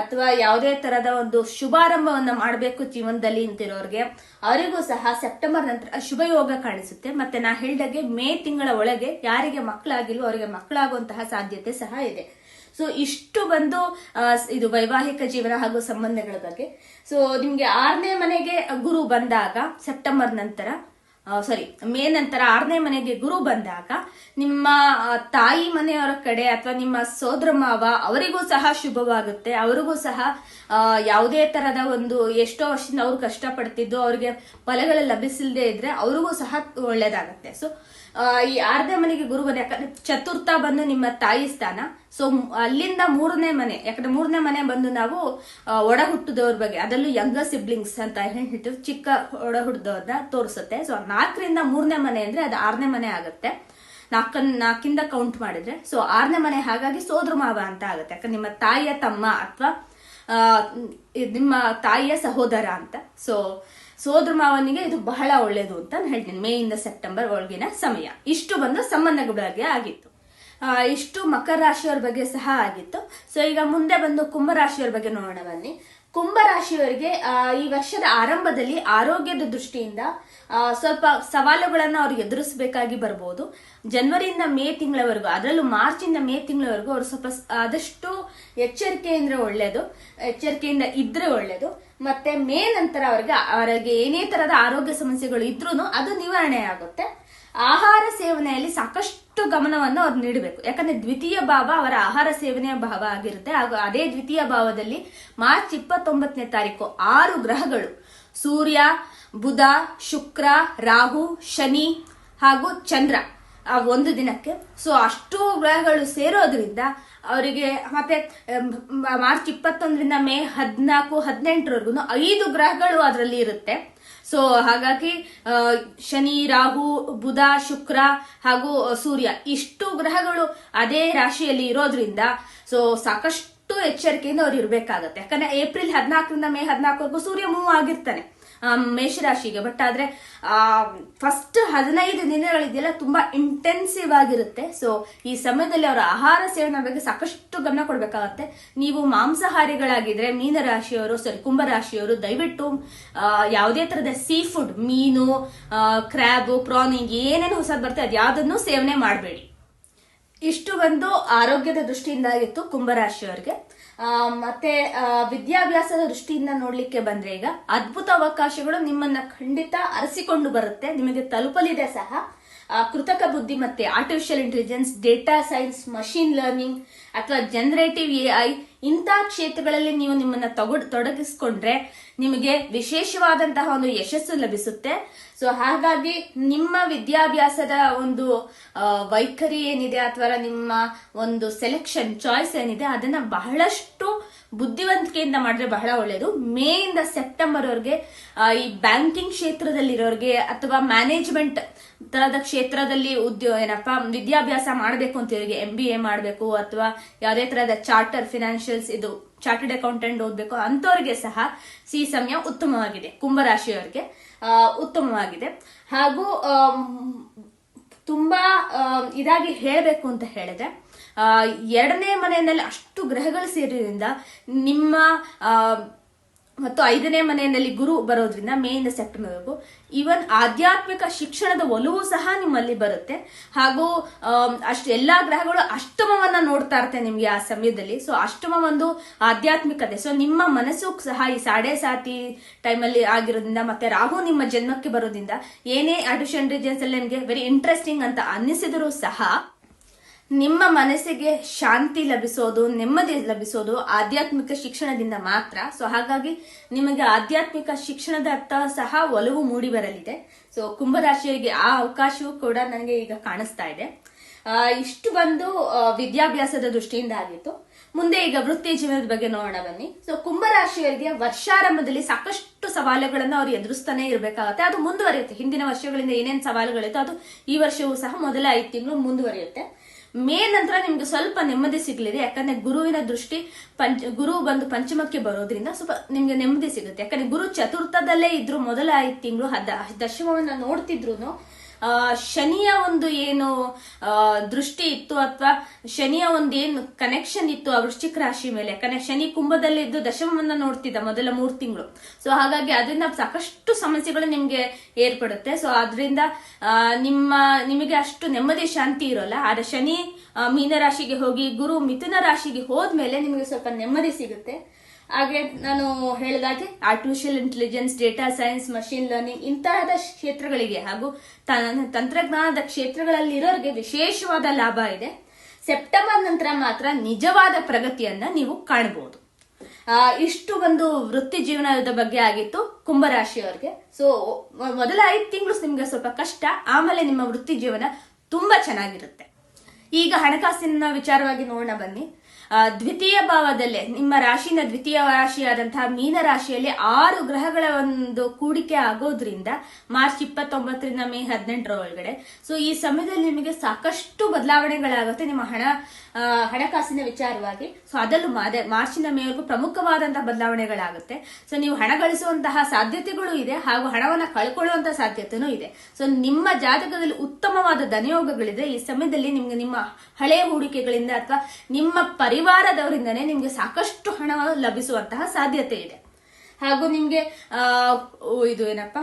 Speaker 1: ಅಥವಾ ಯಾವುದೇ ತರದ ಒಂದು ಶುಭಾರಂಭವನ್ನ ಮಾಡಬೇಕು ಜೀವನದಲ್ಲಿ ಅಂತಿರೋರ್ಗೆ ಅವರಿಗೂ ಸಹ ಸೆಪ್ಟೆಂಬರ್ ನಂತರ ಶುಭ ಯೋಗ ಕಾಣಿಸುತ್ತೆ. ಮತ್ತೆ ನಾ ಹೇಳಿದಾಗೆ ಮೇ ತಿಂಗಳ ಒಳಗೆ ಯಾರಿಗೆ ಮಕ್ಕಳಾಗಿಲ್ವೋ ಅವರಿಗೆ ಮಕ್ಕಳಾಗುವಂತಹ ಸಾಧ್ಯತೆ ಸಹ ಇದೆ. ಸೊ ಇಷ್ಟು ಬಂದು ಇದು ವೈವಾಹಿಕ ಜೀವನ ಹಾಗೂ ಸಂಬಂಧಗಳ ಬಗ್ಗೆ. ಸೊ ನಿಮ್ಗೆ 6ನೇ ಮನೆಗೆ ಗುರು ಬಂದಾಗ ಸೆಪ್ಟೆಂಬರ್ ನಂತರ ಮೇ ನಂತರ 6ನೇ ಮನೆಗೆ ಗುರು ಬಂದಾಗ ನಿಮ್ಮ ತಾಯಿ ಮನೆಯವರ ಕಡೆ ಅಥವಾ ನಿಮ್ಮ ಸೋದರ ಮಾವ ಅವರಿಗೂ ಸಹ ಶುಭವಾಗುತ್ತೆ. ಅವರಿಗೂ ಸಹ ಯಾವುದೇ ತರದ ಒಂದು ಎಷ್ಟೋ ವರ್ಷದಿಂದ ಅವ್ರು ಕಷ್ಟಪಡ್ತಿದ್ದು ಅವ್ರಿಗೆ ಫಲಗಳು ಲಭಿಸಲ್ದೇ ಇದ್ರೆ ಅವ್ರಿಗೂ ಸಹ ಒಳ್ಳೇದಾಗತ್ತೆ. ಸೊ ಈ 6ನೇ ಮನೆಗೆ ಗುರು ಬಂದ, ಯಾಕಂದ್ರೆ ಚತುರ್ಥ ಬಂದು ನಿಮ್ಮ ತಾಯಿ ಸ್ಥಾನ. ಸೊ ಅಲ್ಲಿಂದ 3ನೇ ಮನೆ, ಯಾಕಂದ್ರೆ 3ನೇ ಮನೆ ಬಂದು ನಾವು ಒಡ ಹುಟ್ಟಿದವ್ರ ಬಗ್ಗೆ, ಅದರಲ್ಲೂ ಯಂಗರ್ ಸಿಬ್ಲಿಂಗ್ಸ್ ಅಂತ ಹೇಳ್ತಿವಿ, ಚಿಕ್ಕ ಒಡ ಹುಟ್ಟಿದವ್ರನ್ನ ತೋರಿಸುತ್ತೆ. ಸೊ 4ರಿಂದ 3ನೇ ಮನೆ ಅಂದ್ರೆ ಅದು 6ನೇ ಮನೆ ಆಗುತ್ತೆ. 4ರಿಂದ ಕೌಂಟ್ ಮಾಡಿದ್ರೆ. ಸೊ 6ನೇ ಮನೆ ಹಾಗಾಗಿ ಸೋದರ ಮಾವ ಅಂತ ಆಗುತ್ತೆ. ಯಾಕಂದ್ರೆ ನಿಮ್ಮ ತಾಯಿಯ ತಮ್ಮ ಅಥವಾ ನಿಮ್ಮ ತಾಯಿಯ ಸಹೋದರ ಅಂತ. ಸೊ ಸೋದರ ಮಾವನಿಗೆ ಇದು ಬಹಳ ಒಳ್ಳೇದು ಅಂತ ನಾನು ಹೇಳ್ತೀನಿ. ಮೇ ಇಂದ ಸೆಪ್ಟೆಂಬರ್ ಒಳಗಿನ ಸಮಯ. ಇಷ್ಟು ಬಂದು ಸಂಬಂಧಗಳ ಬಗ್ಗೆ ಆಗಿತ್ತು. ಇಷ್ಟು ಮಕರ ರಾಶಿಯವರ ಬಗ್ಗೆ ಸಹ ಆಗಿತ್ತು. ಸೊ ಈಗ ಮುಂದೆ ಬಂದು ಕುಂಭರಾಶಿಯವರ ಬಗ್ಗೆ ನೋಡೋಣ ಬನ್ನಿ. ಕುಂಭರಾಶಿಯವರಿಗೆ ಈ ವರ್ಷದ ಆರಂಭದಲ್ಲಿ ಆರೋಗ್ಯದ ದೃಷ್ಟಿಯಿಂದ ಸ್ವಲ್ಪ ಸವಾಲುಗಳನ್ನ ಅವ್ರು ಎದುರಿಸಬೇಕಾಗಿ ಬರಬಹುದು. ಜನವರಿಯಿಂದ ಮೇ ತಿಂಗಳವರೆಗೂ, ಅದರಲ್ಲೂ ಮಾರ್ಚ್ ಇಂದ ಮೇ ತಿಂಗಳವರೆಗೂ ಅವರು ಸ್ವಲ್ಪ ಆದಷ್ಟು ಎಚ್ಚರಿಕೆಯಿಂದ ಇದ್ರೆ ಒಳ್ಳೇದು. ಮತ್ತೆ ಮೇ ನಂತರ ಅವರಿಗೆ ಏನೇ ತರದ ಆರೋಗ್ಯ ಸಮಸ್ಯೆಗಳು ಇದ್ರೂ ಅದು ನಿವಾರಣೆ ಆಗುತ್ತೆ. ಆಹಾರ ಸೇವನೆಯಲ್ಲಿ ಸಾಕಷ್ಟು ಗಮನವನ್ನು ಅವ್ರು ನೀಡಬೇಕು. ಯಾಕಂದ್ರೆ ದ್ವಿತೀಯ ಭಾವ ಅವರ ಆಹಾರ ಸೇವನೆಯ ಭಾವ ಆಗಿರುತ್ತೆ. ಹಾಗೂ ಅದೇ ದ್ವಿತೀಯ ಭಾವದಲ್ಲಿ ಮಾರ್ಚ್ 29ನೇ ತಾರೀಕು 6 ಗ್ರಹಗಳು ಸೂರ್ಯ, ಬುಧ, ಶುಕ್ರ, ರಾಹು, ಶನಿ ಹಾಗೂ ಚಂದ್ರ ಒಂದು ದಿನಕ್ಕೆ. ಸೊ ಅಷ್ಟು ಗ್ರಹಗಳು ಸೇರೋದ್ರಿಂದ ಅವರಿಗೆ ಮತ್ತೆ ಮಾರ್ಚ್ 21ರಿಂದ ಮೇ 14-18 5 ಗ್ರಹಗಳು ಅದರಲ್ಲಿ ಇರುತ್ತೆ. ಸೊ ಹಾಗಾಗಿ ಶನಿ, ರಾಹು, ಬುಧ, ಶುಕ್ರ ಹಾಗೂ ಸೂರ್ಯ ಇಷ್ಟು ಗ್ರಹಗಳು ಅದೇ ರಾಶಿಯಲ್ಲಿ ಇರೋದ್ರಿಂದ ಸೊ ಸಾಕಷ್ಟು ಎಚ್ಚರಿಕೆಯಿಂದ ಅವ್ರು ಇರ್ಬೇಕಾಗತ್ತೆ. ಯಾಕಂದ್ರೆ ಏಪ್ರಿಲ್ 14ರಿಂದ ಮೇ 14 ಸೂರ್ಯ ಮೂವ್ ಆಗಿರ್ತಾನೆ ಮೇಷರಾಶಿಗೆ. ಬಟ್ ಆದ್ರೆ ಫಸ್ಟ್ 15 ದಿನಗಳಿದೆಯಲ್ಲ ತುಂಬಾ ಇಂಟೆನ್ಸಿವ್ ಆಗಿರುತ್ತೆ. ಸೊ ಈ ಸಮಯದಲ್ಲಿ ಅವರ ಆಹಾರ ಸೇವನೆ ಬಗ್ಗೆ ಸಾಕಷ್ಟು ಗಮನ ಕೊಡ್ಬೇಕಾಗತ್ತೆ. ನೀವು ಮಾಂಸಾಹಾರಿಗಳಾಗಿದ್ರೆ ಕುಂಭರಾಶಿಯವರು ದಯವಿಟ್ಟು ಯಾವುದೇ ತರದ ಸೀ ಫುಡ್, ಮೀನು, ಕ್ರ್ಯಾಬ್, ಪ್ರಾನ್ ಏನೇನು ಹೊಸದು ಬರುತ್ತೆ ಅದ್ಯಾವುದನ್ನು ಸೇವನೆ ಮಾಡಬೇಡಿ. ಇಷ್ಟು ಒಂದು ಆರೋಗ್ಯದ ದೃಷ್ಟಿಯಿಂದ ಆಗಿತ್ತು ಕುಂಭರಾಶಿಯವರಿಗೆ. ಮತ್ತೆ ವಿದ್ಯಾಭ್ಯಾಸದ ದೃಷ್ಟಿಯಿಂದ ನೋಡ್ಲಿಕ್ಕೆ ಬಂದ್ರೆ ಈಗ ಅದ್ಭುತ ಅವಕಾಶಗಳು ನಿಮ್ಮನ್ನ ಖಂಡಿತ ಅರಸಿಕೊಂಡು ಬರುತ್ತೆ, ನಿಮಗೆ ತಲುಪಲಿದೆ ಸಹ. ಕೃತಕ ಬುದ್ಧಿಮತ್ತೆ, artificial intelligence, data science, machine learning ಅಥವಾ ಜನರೇಟಿವ್ AI ಇಂಥ ಕ್ಷೇತ್ರಗಳಲ್ಲಿ ನೀವು ನಿಮ್ಮನ್ನ ತೊಡಗಿಸ್ಕೊಂಡ್ರೆ ನಿಮಗೆ ವಿಶೇಷವಾದಂತಹ ಒಂದು ಯಶಸ್ಸು ಲಭಿಸುತ್ತೆ. ಸೊ ಹಾಗಾಗಿ ನಿಮ್ಮ ವಿದ್ಯಾಭ್ಯಾಸದ ಒಂದು ವೈಖರಿ ಏನಿದೆ ಅಥವಾ ನಿಮ್ಮ ಒಂದು ಸೆಲೆಕ್ಷನ್ ಚಾಯ್ಸ್ ಏನಿದೆ ಅದನ್ನ ಬಹಳಷ್ಟು ಬುದ್ಧಿವಂತಿಕೆಯಿಂದ ಮಾಡಿದ್ರೆ ಬಹಳ ಒಳ್ಳೆಯದು. ಮೇ ಇಂದ ಸೆಪ್ಟೆಂಬರ್ ವರೆಗೆ ಈ ಬ್ಯಾಂಕಿಂಗ್ ಕ್ಷೇತ್ರದಲ್ಲಿರೋರಿಗೆ ಅಥವಾ ಮ್ಯಾನೇಜ್ಮೆಂಟ್ ತರದ ಕ್ಷೇತ್ರದಲ್ಲಿ ವಿದ್ಯಾಭ್ಯಾಸ ಮಾಡಬೇಕು ಅಂತ ಇವರಿಗೆ MBA ಮಾಡಬೇಕು ಅಥವಾ ಯಾವುದೇ ತರಹದ ಫಿನಾನ್ಷಿಯಲ್ಸ್ ಚಾರ್ಟರ್ಡ್ ಅಕೌಂಟೆಂಟ್ ಓದಬೇಕು ಅಂತವ್ರಿಗೆ ಸಹ ಈ ಸಮಯ ಉತ್ತಮವಾಗಿದೆ. ಕುಂಭರಾಶಿಯವರಿಗೆ ಉತ್ತಮವಾಗಿದೆ. ಹಾಗೂ ತುಂಬಾ ಇದಾಗಿ ಹೇಳಬೇಕು ಅಂತ ಹೇಳಿದ್ರೆ 2ನೇ ಮನೆಯಲ್ಲಿ ಅಷ್ಟು ಗ್ರಹಗಳು ಸೇರಿದ್ರಿಂದ ನಿಮ್ಮ ಮತ್ತು 5ನೇ ಮನೆಯಲ್ಲಿ ಗುರು ಬರೋದ್ರಿಂದ ಮೇ ಇಂದ ಸೆಪ್ಟೆಂಬರ್ವರೆಗೂ ಈವನ್ ಆಧ್ಯಾತ್ಮಿಕ ಶಿಕ್ಷಣದ ಒಲವು ಸಹ ನಿಮ್ಮಲ್ಲಿ ಬರುತ್ತೆ. ಹಾಗೂ ಎಲ್ಲಾ ಗ್ರಹಗಳು ಅಷ್ಟಮವನ್ನ ನೋಡ್ತಾ ಇರುತ್ತೆ ನಿಮ್ಗೆ ಆ ಸಮಯದಲ್ಲಿ. ಸೊ ಅಷ್ಟಮ ಒಂದು ಆಧ್ಯಾತ್ಮಿಕತೆ. ಸೊ ನಿಮ್ಮ ಮನಸ್ಸು ಸಹ ಈ ಸಾಡೆ ಟೈಮಲ್ಲಿ ಆಗಿರೋದ್ರಿಂದ ಮತ್ತೆ ರಾಹು ನಿಮ್ಮ ಜನ್ಮಕ್ಕೆ ಬರೋದ್ರಿಂದ ಏನೇ ಆರ್ಟಿಫಿಷಿಯಲ್ ಇಂಟೆಲಿಜೆನ್ಸ್ ಅಲ್ಲಿ ನಿಮಗೆ ವೆರಿ ಇಂಟ್ರೆಸ್ಟಿಂಗ್ ಅಂತ ಅನ್ನಿಸಿದರೂ ಸಹ ನಿಮ್ಮ ಮನಸ್ಸಿಗೆ ಶಾಂತಿ ಲಭಿಸೋದು, ನೆಮ್ಮದಿ ಲಭಿಸೋದು ಆಧ್ಯಾತ್ಮಿಕ ಶಿಕ್ಷಣದಿಂದ ಮಾತ್ರ. ಸೊ ಹಾಗಾಗಿ ನಿಮಗೆ ಆಧ್ಯಾತ್ಮಿಕ ಶಿಕ್ಷಣದ ಅರ್ಥ ಸಹ ಒಲವು ಮೂಡಿ ಬರಲಿದೆ. ಸೊ ಕುಂಭರಾಶಿಯವರಿಗೆ ಆ ಅವಕಾಶವೂ ಕೂಡ ನನಗೆ ಈಗ ಕಾಣಿಸ್ತಾ ಇದೆ. ಇಷ್ಟು ಬಂದು ವಿದ್ಯಾಭ್ಯಾಸದ ದೃಷ್ಟಿಯಿಂದ ಆಗಿತ್ತು. ಮುಂದೆ ಈಗ ವೃತ್ತಿ ಜೀವನದ ಬಗ್ಗೆ ನೋಡೋಣ ಬನ್ನಿ. ಸೊ ಕುಂಭರಾಶಿಯವರಿಗೆ ವರ್ಷಾರಂಭದಲ್ಲಿ ಸಾಕಷ್ಟು ಸವಾಲುಗಳನ್ನು ಅವ್ರು ಎದುರಿಸ್ತಾನೆ ಇರಬೇಕಾಗತ್ತೆ. ಅದು ಮುಂದುವರಿಯುತ್ತೆ. ಹಿಂದಿನ ವರ್ಷಗಳಿಂದ ಏನೇನು ಸವಾಲುಗಳಿತ್ತು ಅದು ಈ ವರ್ಷವೂ ಸಹ ಮೊದಲ 5 ತಿಂಗಳು ಮುಂದುವರಿಯುತ್ತೆ. ಮೇ ನಂತರ ನಿಮ್ಗೆ ಸ್ವಲ್ಪ ನೆಮ್ಮದಿ ಸಿಗ್ಲಿದೆ. ಯಾಕಂದ್ರೆ ಗುರುವಿನ ದೃಷ್ಟಿ ಗುರು ಬಂದು ಪಂಚಮಕ್ಕೆ ಬರೋದ್ರಿಂದ ಸ್ವಲ್ಪ ನಿಮ್ಗೆ ನೆಮ್ಮದಿ ಸಿಗುತ್ತೆ. ಯಾಕಂದ್ರೆ ಗುರು ಚತುರ್ಥದಲ್ಲೇ ಇದ್ರು ಮೊದಲ 5 ತಿಂಗಳು ದಶಮವನ್ನ ನೋಡ್ತಿದ್ರು ಶನಿಯ ಒಂದು ಏನು ದೃಷ್ಟಿ ಇತ್ತು ಅಥವಾ ಶನಿಯ ಒಂದು ಏನು ಕನೆಕ್ಷನ್ ಇತ್ತು ಆ ವೃಶ್ಚಿಕ ರಾಶಿ ಮೇಲೆ. ಯಾಕಂದ್ರೆ ಶನಿ ಕುಂಭದಲ್ಲಿ ಇದ್ದು ದಶಮವನ್ನ ನೋಡ್ತಿದ್ದ ಮೊದಲ 3 ತಿಂಗಳು. ಸೊ ಹಾಗಾಗಿ ಅದರಿಂದ ಸಾಕಷ್ಟು ಸಮಸ್ಯೆಗಳು ನಿಮ್ಗೆ ಏರ್ಪಡುತ್ತೆ. ಸೊ ಅದರಿಂದ ನಿಮಗೆ ಅಷ್ಟು ನೆಮ್ಮದಿ ಶಾಂತಿ ಇರೋಲ್ಲ. ಆದ್ರೆ ಶನಿ ಮೀನರಾಶಿಗೆ ಹೋಗಿ ಗುರು ಮಿಥುನ ರಾಶಿಗೆ ಹೋದ್ಮೇಲೆ ನಿಮಗೆ ಸ್ವಲ್ಪ ನೆಮ್ಮದಿ ಸಿಗುತ್ತೆ. ಹಾಗೆ ನಾನು ಹೇಳಿದಾಗೆ artificial intelligence, data science, machine learning ಇಂತಹದ ಕ್ಷೇತ್ರಗಳಿಗೆ ಹಾಗೂ ತಂತ್ರಜ್ಞಾನದ ಕ್ಷೇತ್ರಗಳಲ್ಲಿ ಇರೋರಿಗೆ ವಿಶೇಷವಾದ ಲಾಭ ಇದೆ. ಸೆಪ್ಟೆಂಬರ್ ನಂತರ ಮಾತ್ರ ನಿಜವಾದ ಪ್ರಗತಿಯನ್ನ ನೀವು ಕಾಣಬಹುದು. ಇಷ್ಟು ಒಂದು ವೃತ್ತಿ ಜೀವನದ ಬಗ್ಗೆ ಆಗಿತ್ತು ಕುಂಭರಾಶಿಯವರಿಗೆ. ಸೊ ಮೊದಲ 5 ತಿಂಗಳು ನಿಮ್ಗೆ ಸ್ವಲ್ಪ ಕಷ್ಟ, ಆಮೇಲೆ ನಿಮ್ಮ ವೃತ್ತಿ ಜೀವನ ತುಂಬಾ ಚೆನ್ನಾಗಿರುತ್ತೆ. ಈಗ ಹಣಕಾಸಿನ ವಿಚಾರವಾಗಿ ನೋಡೋಣ ಬನ್ನಿ. ದ್ವಿತೀಯ ಭಾವದಲ್ಲೇ ನಿಮ್ಮ ರಾಶಿನ ದ್ವಿತೀಯ ರಾಶಿಯಾದಂತಹ ಮೀನ ರಾಶಿಯಲ್ಲಿ 6 ಗ್ರಹಗಳ ಒಂದು ಕೂಡಿಕೆ ಆಗೋದ್ರಿಂದ ಮಾರ್ಚ್ 29ರಿಂದ ಮೇ 18 ಒಳಗಡೆ. ಸೊ ಈ ಸಮಯದಲ್ಲಿ ನಿಮಗೆ ಸಾಕಷ್ಟು ಬದಲಾವಣೆಗಳಾಗುತ್ತೆ ನಿಮ್ಮ ಹಣಕಾಸಿನ ವಿಚಾರವಾಗಿ. ಸೊ ಅದರಲ್ಲೂ ಮಾರ್ಚಿನ ಮೇವರೆಗೂ ಪ್ರಮುಖವಾದಂತಹ ಬದಲಾವಣೆಗಳಾಗುತ್ತೆ. ಸೊ ನೀವು ಹಣ ಗಳಿಸುವಂತಹ ಸಾಧ್ಯತೆಗಳು ಇದೆ ಹಾಗೂ ಹಣವನ್ನ ಕಳ್ಕೊಳ್ಳುವಂತಹ ಸಾಧ್ಯತೆನೂ ಇದೆ. ಸೊ ನಿಮ್ಮ ಜಾತಕದಲ್ಲಿ ಉತ್ತಮವಾದ ಧನಯೋಗಗಳಿದೆ. ಈ ಸಮಯದಲ್ಲಿ ನಿಮ್ಗೆ ನಿಮ್ಮ ಹಳೆಯ ಹೂಡಿಕೆಗಳಿಂದ ಅಥವಾ ನಿಮ್ಮ ಪರಿವಾರದವರಿಂದನೇ ನಿಮ್ಗೆ ಸಾಕಷ್ಟು ಹಣ ಲಭಿಸುವಂತಹ ಸಾಧ್ಯತೆ ಇದೆ. ಹಾಗೂ ನಿಮ್ಗೆ ಇದು ಏನಪ್ಪಾ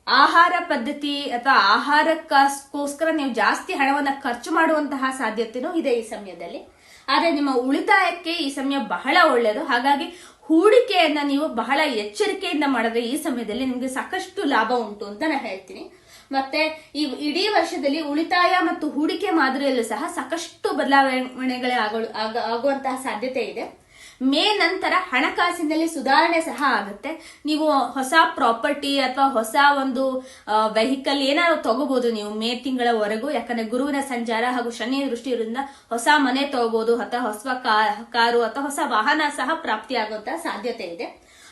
Speaker 1: ಆಹಾರ ಪದ್ಧತಿ ಅಥವಾ ಆಹಾರಕ್ಕೋಸ್ಕರ ನೀವು ಜಾಸ್ತಿ ಹಣವನ್ನ ಖರ್ಚು ಮಾಡುವಂತಹ ಸಾಧ್ಯತೆನೂ ಇದೆ ಈ ಸಮಯದಲ್ಲಿ. ಆದ್ರೆ ನಿಮ್ಮ ಉಳಿತಾಯಕ್ಕೆ ಈ ಸಮಯ ಬಹಳ ಒಳ್ಳೆಯದು. ಹಾಗಾಗಿ ಹೂಡಿಕೆಯನ್ನ ನೀವು ಬಹಳ ಎಚ್ಚರಿಕೆಯಿಂದ ಮಾಡಿದ್ರೆ ಈ ಸಮಯದಲ್ಲಿ ನಿಮ್ಗೆ ಸಾಕಷ್ಟು ಲಾಭ ಉಂಟು ಅಂತ ನಾನು ಹೇಳ್ತೀನಿ. ಮತ್ತೆ ಈ ಇಡೀ ವರ್ಷದಲ್ಲಿ ಉಳಿತಾಯ ಮತ್ತು ಹೂಡಿಕೆ ಮಾದರಿಯಲ್ಲೂ ಸಹ ಸಾಕಷ್ಟು ಬದಲಾವಣೆಗಳೇ ಆಗುವಂತಹ ಸಾಧ್ಯತೆ ಇದೆ. ಮೇ ನಂತರ ಹಣಕಾಸಿನಲ್ಲಿ ಸುಧಾರಣೆ ಸಹ ಆಗುತ್ತೆ. ನೀವು ಹೊಸ ಪ್ರಾಪರ್ಟಿ ಅಥವಾ ಹೊಸ ಒಂದು ವೆಹಿಕಲ್ ಏನಾದ್ರು ತಗೋಬಹುದು ನೀವು ಮೇ ತಿಂಗಳವರೆಗೂ. ಯಾಕಂದ್ರೆ ಗುರುವಿನ ಸಂಚಾರ ಹಾಗೂ ಶನಿ ದೃಷ್ಟಿ ಇರೋದ್ರಿಂದ ಹೊಸ ಮನೆ ತಗೋಬಹುದು ಅಥವಾ ಹೊಸ ಕಾರು ಅಥವಾ ಹೊಸ ವಾಹನ ಸಹ ಪ್ರಾಪ್ತಿಯಾಗುವಂತಹ ಸಾಧ್ಯತೆ ಇದೆ.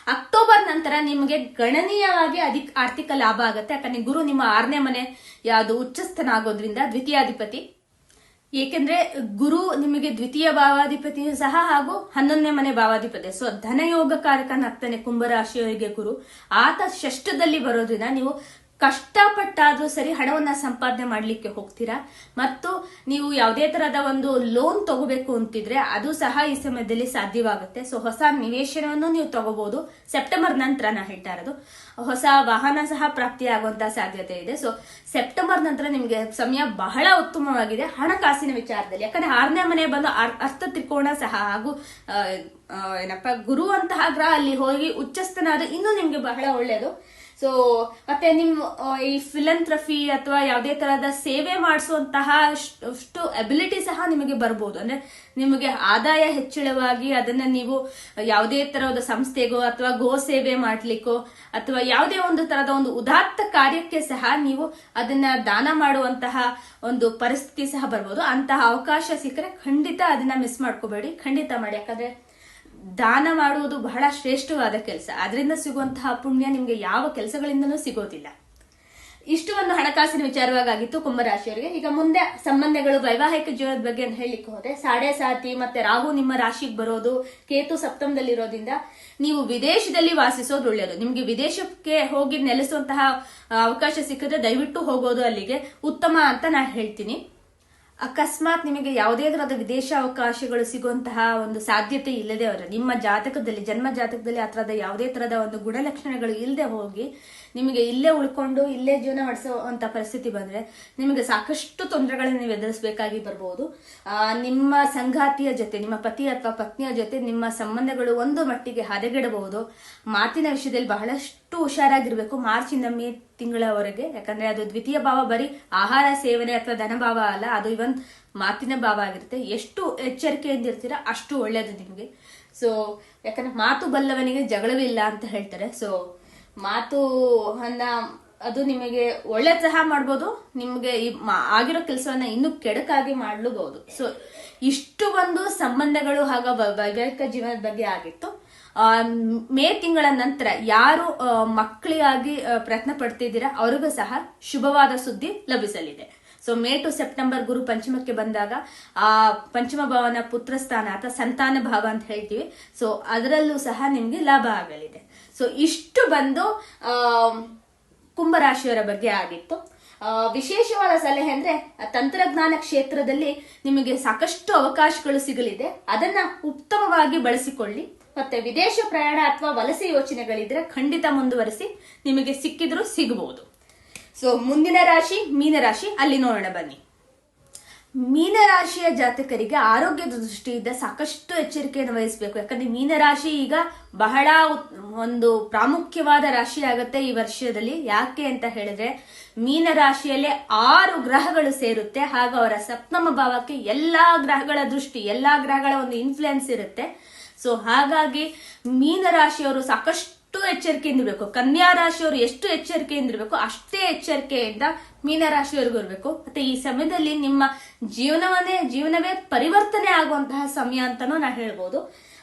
Speaker 1: ಅಕ್ಟೋಬರ್ ನಂತರ ನಿಮಗೆ ಗಣನೀಯವಾಗಿ ಆರ್ಥಿಕ ಲಾಭ ಆಗುತ್ತೆ. ಯಾಕಂದ್ರೆ ಗುರು ನಿಮ್ಮ 6ನೇ ಮನೆ ಯಾವುದು ಉಚ್ಚಸ್ಥನಾಗೋದ್ರಿಂದ ದ್ವಿತೀಯಾಧಿಪತಿ. ಏಕೆಂದ್ರೆ ಗುರು ನಿಮಗೆ ದ್ವಿತೀಯ ಭಾವಾಧಿಪತಿಯೂ ಸಹ ಹಾಗೂ 11ನೇ ಮನೆ ಭಾವಾಧಿಪತಿ. ಸೊ ಧನಯೋಗ ಕಾರಕನಾಗ್ತಾನೆ ಕುಂಭರಾಶಿಯವರಿಗೆ ಗುರು. ಆತ ಷಷ್ಠದಲ್ಲಿ ಬರೋದ್ರಿಂದ ನೀವು ಕಷ್ಟಪಟ್ಟಾದ್ರೂ ಸರಿ ಹಣವನ್ನ ಸಂಪಾದನೆ ಮಾಡ್ಲಿಕ್ಕೆ ಹೋಗ್ತೀರಾ. ಮತ್ತು ನೀವು ಯಾವುದೇ ತರಹದ ಒಂದು ಲೋನ್ ತಗೋಬೇಕು ಅಂತಿದ್ರೆ ಅದು ಸಹ ಈ ಸಮಯದಲ್ಲಿ ಸಾಧ್ಯವಾಗುತ್ತೆ. ಸೊ ಹೊಸ ನಿವೇಶನವನ್ನು ನೀವು ತಗೋಬಹುದು. ಸೆಪ್ಟೆಂಬರ್ ನಂತರ ನಾ ಹೇಳ್ತಾ ಇರೋದು. ಹೊಸ ವಾಹನ ಸಹ ಪ್ರಾಪ್ತಿಯಾಗುವಂತಹ ಸಾಧ್ಯತೆ ಇದೆ. ಸೊ ಸೆಪ್ಟೆಂಬರ್ ನಂತರ ನಿಮಗೆ ಸಮಯ ಬಹಳ ಉತ್ತಮವಾಗಿದೆ ಹಣಕಾಸಿನ ವಿಚಾರದಲ್ಲಿ. ಯಾಕಂದ್ರೆ 6ನೇ ಮನೆ ಬಂದು ಅರ್ಥ ತ್ರಿಕೋಣ ಸಹ ಹಾಗೂ ಗುರು ಅಂತಹ ಗ್ರಹ ಅಲ್ಲಿ ಹೋಗಿ ಉಚ್ಚಸ್ಥನಾದ ಇನ್ನೂ ನಿಮ್ಗೆ ಬಹಳ ಒಳ್ಳೆಯದು. ಸೊ ಮತ್ತೆ ನಿಮ್ಮ ಈ ಫಿಲಂಥ್ರಫಿ ಅಥವಾ ಯಾವುದೇ ತರಹದ ಸೇವೆ ಮಾಡಿಸುವಂತಹ ಅಷ್ಟು ಅಬಿಲಿಟಿ ಸಹ ನಿಮಗೆ ಬರ್ಬೋದು. ಅಂದ್ರೆ ನಿಮಗೆ ಆದಾಯ ಹೆಚ್ಚಳವಾಗಿ ಅದನ್ನ ನೀವು ಯಾವುದೇ ತರಹದ ಸಂಸ್ಥೆಗೋ ಅಥವಾ ಗೋ ಸೇವೆ ಮಾಡ್ಲಿಕ್ಕೋ ಅಥವಾ ಯಾವುದೇ ಒಂದು ತರಹದ ಒಂದು ಉದಾತ್ತ ಕಾರ್ಯಕ್ಕೆ ಸಹ ನೀವು ಅದನ್ನ ದಾನ ಮಾಡುವಂತಹ ಒಂದು ಪರಿಸ್ಥಿತಿ ಸಹ ಬರ್ಬೋದು. ಅಂತಹ ಅವಕಾಶ ಸಿಕ್ಕರೆ ಖಂಡಿತ ಅದನ್ನ ಮಿಸ್ ಮಾಡ್ಕೋಬೇಡಿ, ಖಂಡಿತ ಮಾಡಿ. ಯಾಕಂದ್ರೆ ದಾನ ಮಾಡುವುದು ಬಹಳ ಶ್ರೇಷ್ಠವಾದ ಕೆಲಸ. ಅದರಿಂದ ಸಿಗುವಂತಹ ಪುಣ್ಯ ನಿಮ್ಗೆ ಯಾವ ಕೆಲಸಗಳಿಂದನೂ ಸಿಗೋದಿಲ್ಲ. ಇಷ್ಟು ಒಂದು ಹಣಕಾಸಿನ ವಿಚಾರವಾಗಿತ್ತು ಕುಂಭರಾಶಿಯವರಿಗೆ. ಈಗ ಮುಂದೆ ಸಂಬಂಧಗಳು, ವೈವಾಹಿಕ ಜೀವನದ ಬಗ್ಗೆ ಹೇಳಲಿಕ್ಕೆ ಹೋದ್ರೆ, ಸಾಡೆ ಸಾತಿ ಮತ್ತೆ ರಾಹು ನಿಮ್ಮ ರಾಶಿಗೆ ಬರೋದು, ಕೇತು ಸಪ್ತಮದಲ್ಲಿರೋದ್ರಿಂದ ನೀವು ವಿದೇಶದಲ್ಲಿ ವಾಸಿಸೋದು ಒಳ್ಳೆಯದು. ನಿಮ್ಗೆ ವಿದೇಶಕ್ಕೆ ಹೋಗಿ ನೆಲೆಸುವಂತಹ ಅವಕಾಶ ಸಿಕ್ಕಿದ್ರೆ ದಯವಿಟ್ಟು ಹೋಗೋದು ಅಲ್ಲಿಗೆ ಉತ್ತಮ ಅಂತ ನಾನು ಹೇಳ್ತೀನಿ. ಅಕಸ್ಮಾತ್ ನಿಮಗೆ ಯಾವುದೇ ತರಹದ ವಿದೇಶ ಅವಕಾಶಗಳು ಸಿಗುವಂತಹ ಒಂದು ಸಾಧ್ಯತೆ ಇಲ್ಲದೆ ಅವರ ನಿಮ್ಮ ಜಾತಕದಲ್ಲಿ, ಜನ್ಮ ಜಾತಕದಲ್ಲಿ ಆ ತರದ ಯಾವುದೇ ತರಹದ ಒಂದು ಗುಣಲಕ್ಷಣಗಳು ಇಲ್ಲದೆ ಹೋಗಿ ನಿಮಗೆ ಇಲ್ಲೇ ಉಳ್ಕೊಂಡು ಇಲ್ಲೇ ಜೀವನ ನಡೆಸುವಂತ ಪರಿಸ್ಥಿತಿ ಬಂದ್ರೆ ನಿಮಗೆ ಸಾಕಷ್ಟು ತೊಂದರೆಗಳನ್ನು ನೀವು ಎದುರಿಸಬೇಕಾಗಿ ಬರ್ಬೋದು. ನಿಮ್ಮ ಸಂಗಾತಿಯ ಜೊತೆ, ನಿಮ್ಮ ಪತಿ ಅಥವಾ ಪತ್ನಿಯ ಜೊತೆ ನಿಮ್ಮ ಸಂಬಂಧಗಳು ಒಂದು ಮಟ್ಟಿಗೆ ಹದಗೆಡಬಹುದು. ಮಾತಿನ ವಿಷಯದಲ್ಲಿ ಬಹಳಷ್ಟು ಹುಷಾರಾಗಿರ್ಬೇಕು ಮಾರ್ಚಿಂದ ಮೇ ತಿಂಗಳವರೆಗೆ. ಯಾಕಂದ್ರೆ ಅದು ದ್ವಿತೀಯ ಭಾವ ಬರೀ ಆಹಾರ ಸೇವನೆ ಅಥವಾ ಧನಭಾವ ಅಲ್ಲ, ಅದು ಇವನ್ ಮಾತಿನ ಭಾವ ಆಗಿರುತ್ತೆ. ಎಷ್ಟು ಎಚ್ಚರಿಕೆಯಿಂದ ಇರ್ತೀರಾ ಅಷ್ಟು ಒಳ್ಳೇದು ನಿಮಗೆ. ಸೊ ಯಾಕಂದ್ರೆ ಮಾತು ಬಲ್ಲವನಿಗೆ ಜಗಳವಿಲ್ಲ ಅಂತ ಹೇಳ್ತಾರೆ. ಸೊ ಮಾತು ಅದು ನಿಮಗೆ ಒಳ್ಳೆ ಸಹ ಮಾಡ್ಬೋದು, ನಿಮ್ಗೆ ಆಗಿರೋ ಕೆಲಸವನ್ನ ಇನ್ನೂ ಕೆಡಕಾಗಿ ಮಾಡ್ಲೂಬಹುದು. ಸೊ ಇಷ್ಟು ಒಂದು ಸಂಬಂಧಗಳು ಹಾಗೂ ವೈವಾಹಿಕ ಜೀವನದ ಬಗ್ಗೆ ಆಗಿತ್ತು. ಮೇ ತಿಂಗಳ ನಂತರ ಯಾರು ಮಕ್ಕಳಿಗಾಗಿ ಪ್ರಯತ್ನ ಪಡ್ತಿದ್ದೀರಾ ಅವ್ರಿಗೂ ಸಹ ಶುಭವಾದ ಸುದ್ದಿ ಲಭಿಸಲಿದೆ. ಸೊ ಮೇ ಟು ಸೆಪ್ಟೆಂಬರ್ ಗುರು ಪಂಚಮಕ್ಕೆ ಬಂದಾಗ ಆ ಪಂಚಮ ಭಾವನ ಪುತ್ರ ಸ್ಥಾನ ಅಥವಾ ಸಂತಾನ ಭಾವ ಅಂತ ಹೇಳ್ತೀವಿ. ಸೊ ಅದರಲ್ಲೂ ಸಹ ನಿಮ್ಗೆ ಲಾಭ ಆಗಲಿದೆ. ಸೊ ಇಷ್ಟು ಬಂದು ಕುಂಭರಾಶಿಯವರ ಬಗ್ಗೆ ಆಗಿತ್ತು. ವಿಶೇಷವಾದ ಸಲಹೆ ಅಂದ್ರೆ ತಂತ್ರಜ್ಞಾನ ಕ್ಷೇತ್ರದಲ್ಲಿ ನಿಮಗೆ ಸಾಕಷ್ಟು ಅವಕಾಶಗಳು ಸಿಗಲಿದೆ. ಅದನ್ನ ಉತ್ತಮವಾಗಿ ಬಳಸಿಕೊಳ್ಳಿ. ಮತ್ತೆ ವಿದೇಶ ಪ್ರಯಾಣ ಅಥವಾ ವಲಸೆ ಯೋಚನೆಗಳಿದ್ರೆ ಖಂಡಿತ ಮುಂದುವರಿಸಿ, ನಿಮಗೆ ಸಿಕ್ಕಿದ್ರೂ ಸಿಗಬಹುದು. ಸೊ ಮುಂದಿನ ರಾಶಿ ಮೀನರಾಶಿ, ಅಲ್ಲಿ ನೋಡೋಣ ಬನ್ನಿ. ಮೀನರಾಶಿಯ ಜಾತಕರಿಗೆ ಆರೋಗ್ಯದ ದೃಷ್ಟಿಯಿಂದ ಸಾಕಷ್ಟು ಎಚ್ಚರಿಕೆಯನ್ನು ವಹಿಸಬೇಕು. ಯಾಕಂದ್ರೆ ಮೀನರಾಶಿ ಈಗ ಬಹಳ ಒಂದು ಪ್ರಾಮುಖ್ಯವಾದ ರಾಶಿ ಆಗುತ್ತೆ ಈ ವರ್ಷದಲ್ಲಿ. ಯಾಕೆ ಅಂತ ಹೇಳಿದ್ರೆ ಮೀನರಾಶಿಯಲ್ಲೇ 6 ಗ್ರಹಗಳು ಸೇರುತ್ತೆ, ಹಾಗೂ ಅವರ ಸಪ್ತಮ ಭಾವಕ್ಕೆ ಎಲ್ಲಾ ಗ್ರಹಗಳ ದೃಷ್ಟಿ, ಎಲ್ಲಾ ಗ್ರಹಗಳ ಒಂದು ಇನ್ಫ್ಲುಯೆನ್ಸ್ ಇರುತ್ತೆ. ಸೊ ಹಾಗಾಗಿ ಮೀನರಾಶಿಯವರು ಸಾಕಷ್ಟು ಎಚ್ಚರಿಕೆಯಿಂದ ಇರಬೇಕು. ಕನ್ಯಾ ರಾಶಿಯವರು ಎಷ್ಟು ಎಚ್ಚರಿಕೆಯಿಂದ ಇರಬೇಕು ಅಷ್ಟೇ ಎಚ್ಚರಿಕೆಯಿಂದ ಮೀನರಾಶಿಯವರೆಗೂ ಇರಬೇಕು. ಮತ್ತೆ ಈ ಸಮಯದಲ್ಲಿ ನಿಮ್ಮ ಜೀವನವೇ ಪರಿವರ್ತನೆ ಆಗುವಂತಹ ಸಮಯ ಅಂತಾನೂ ನಾ ಹೇಳ್ಬೋದು.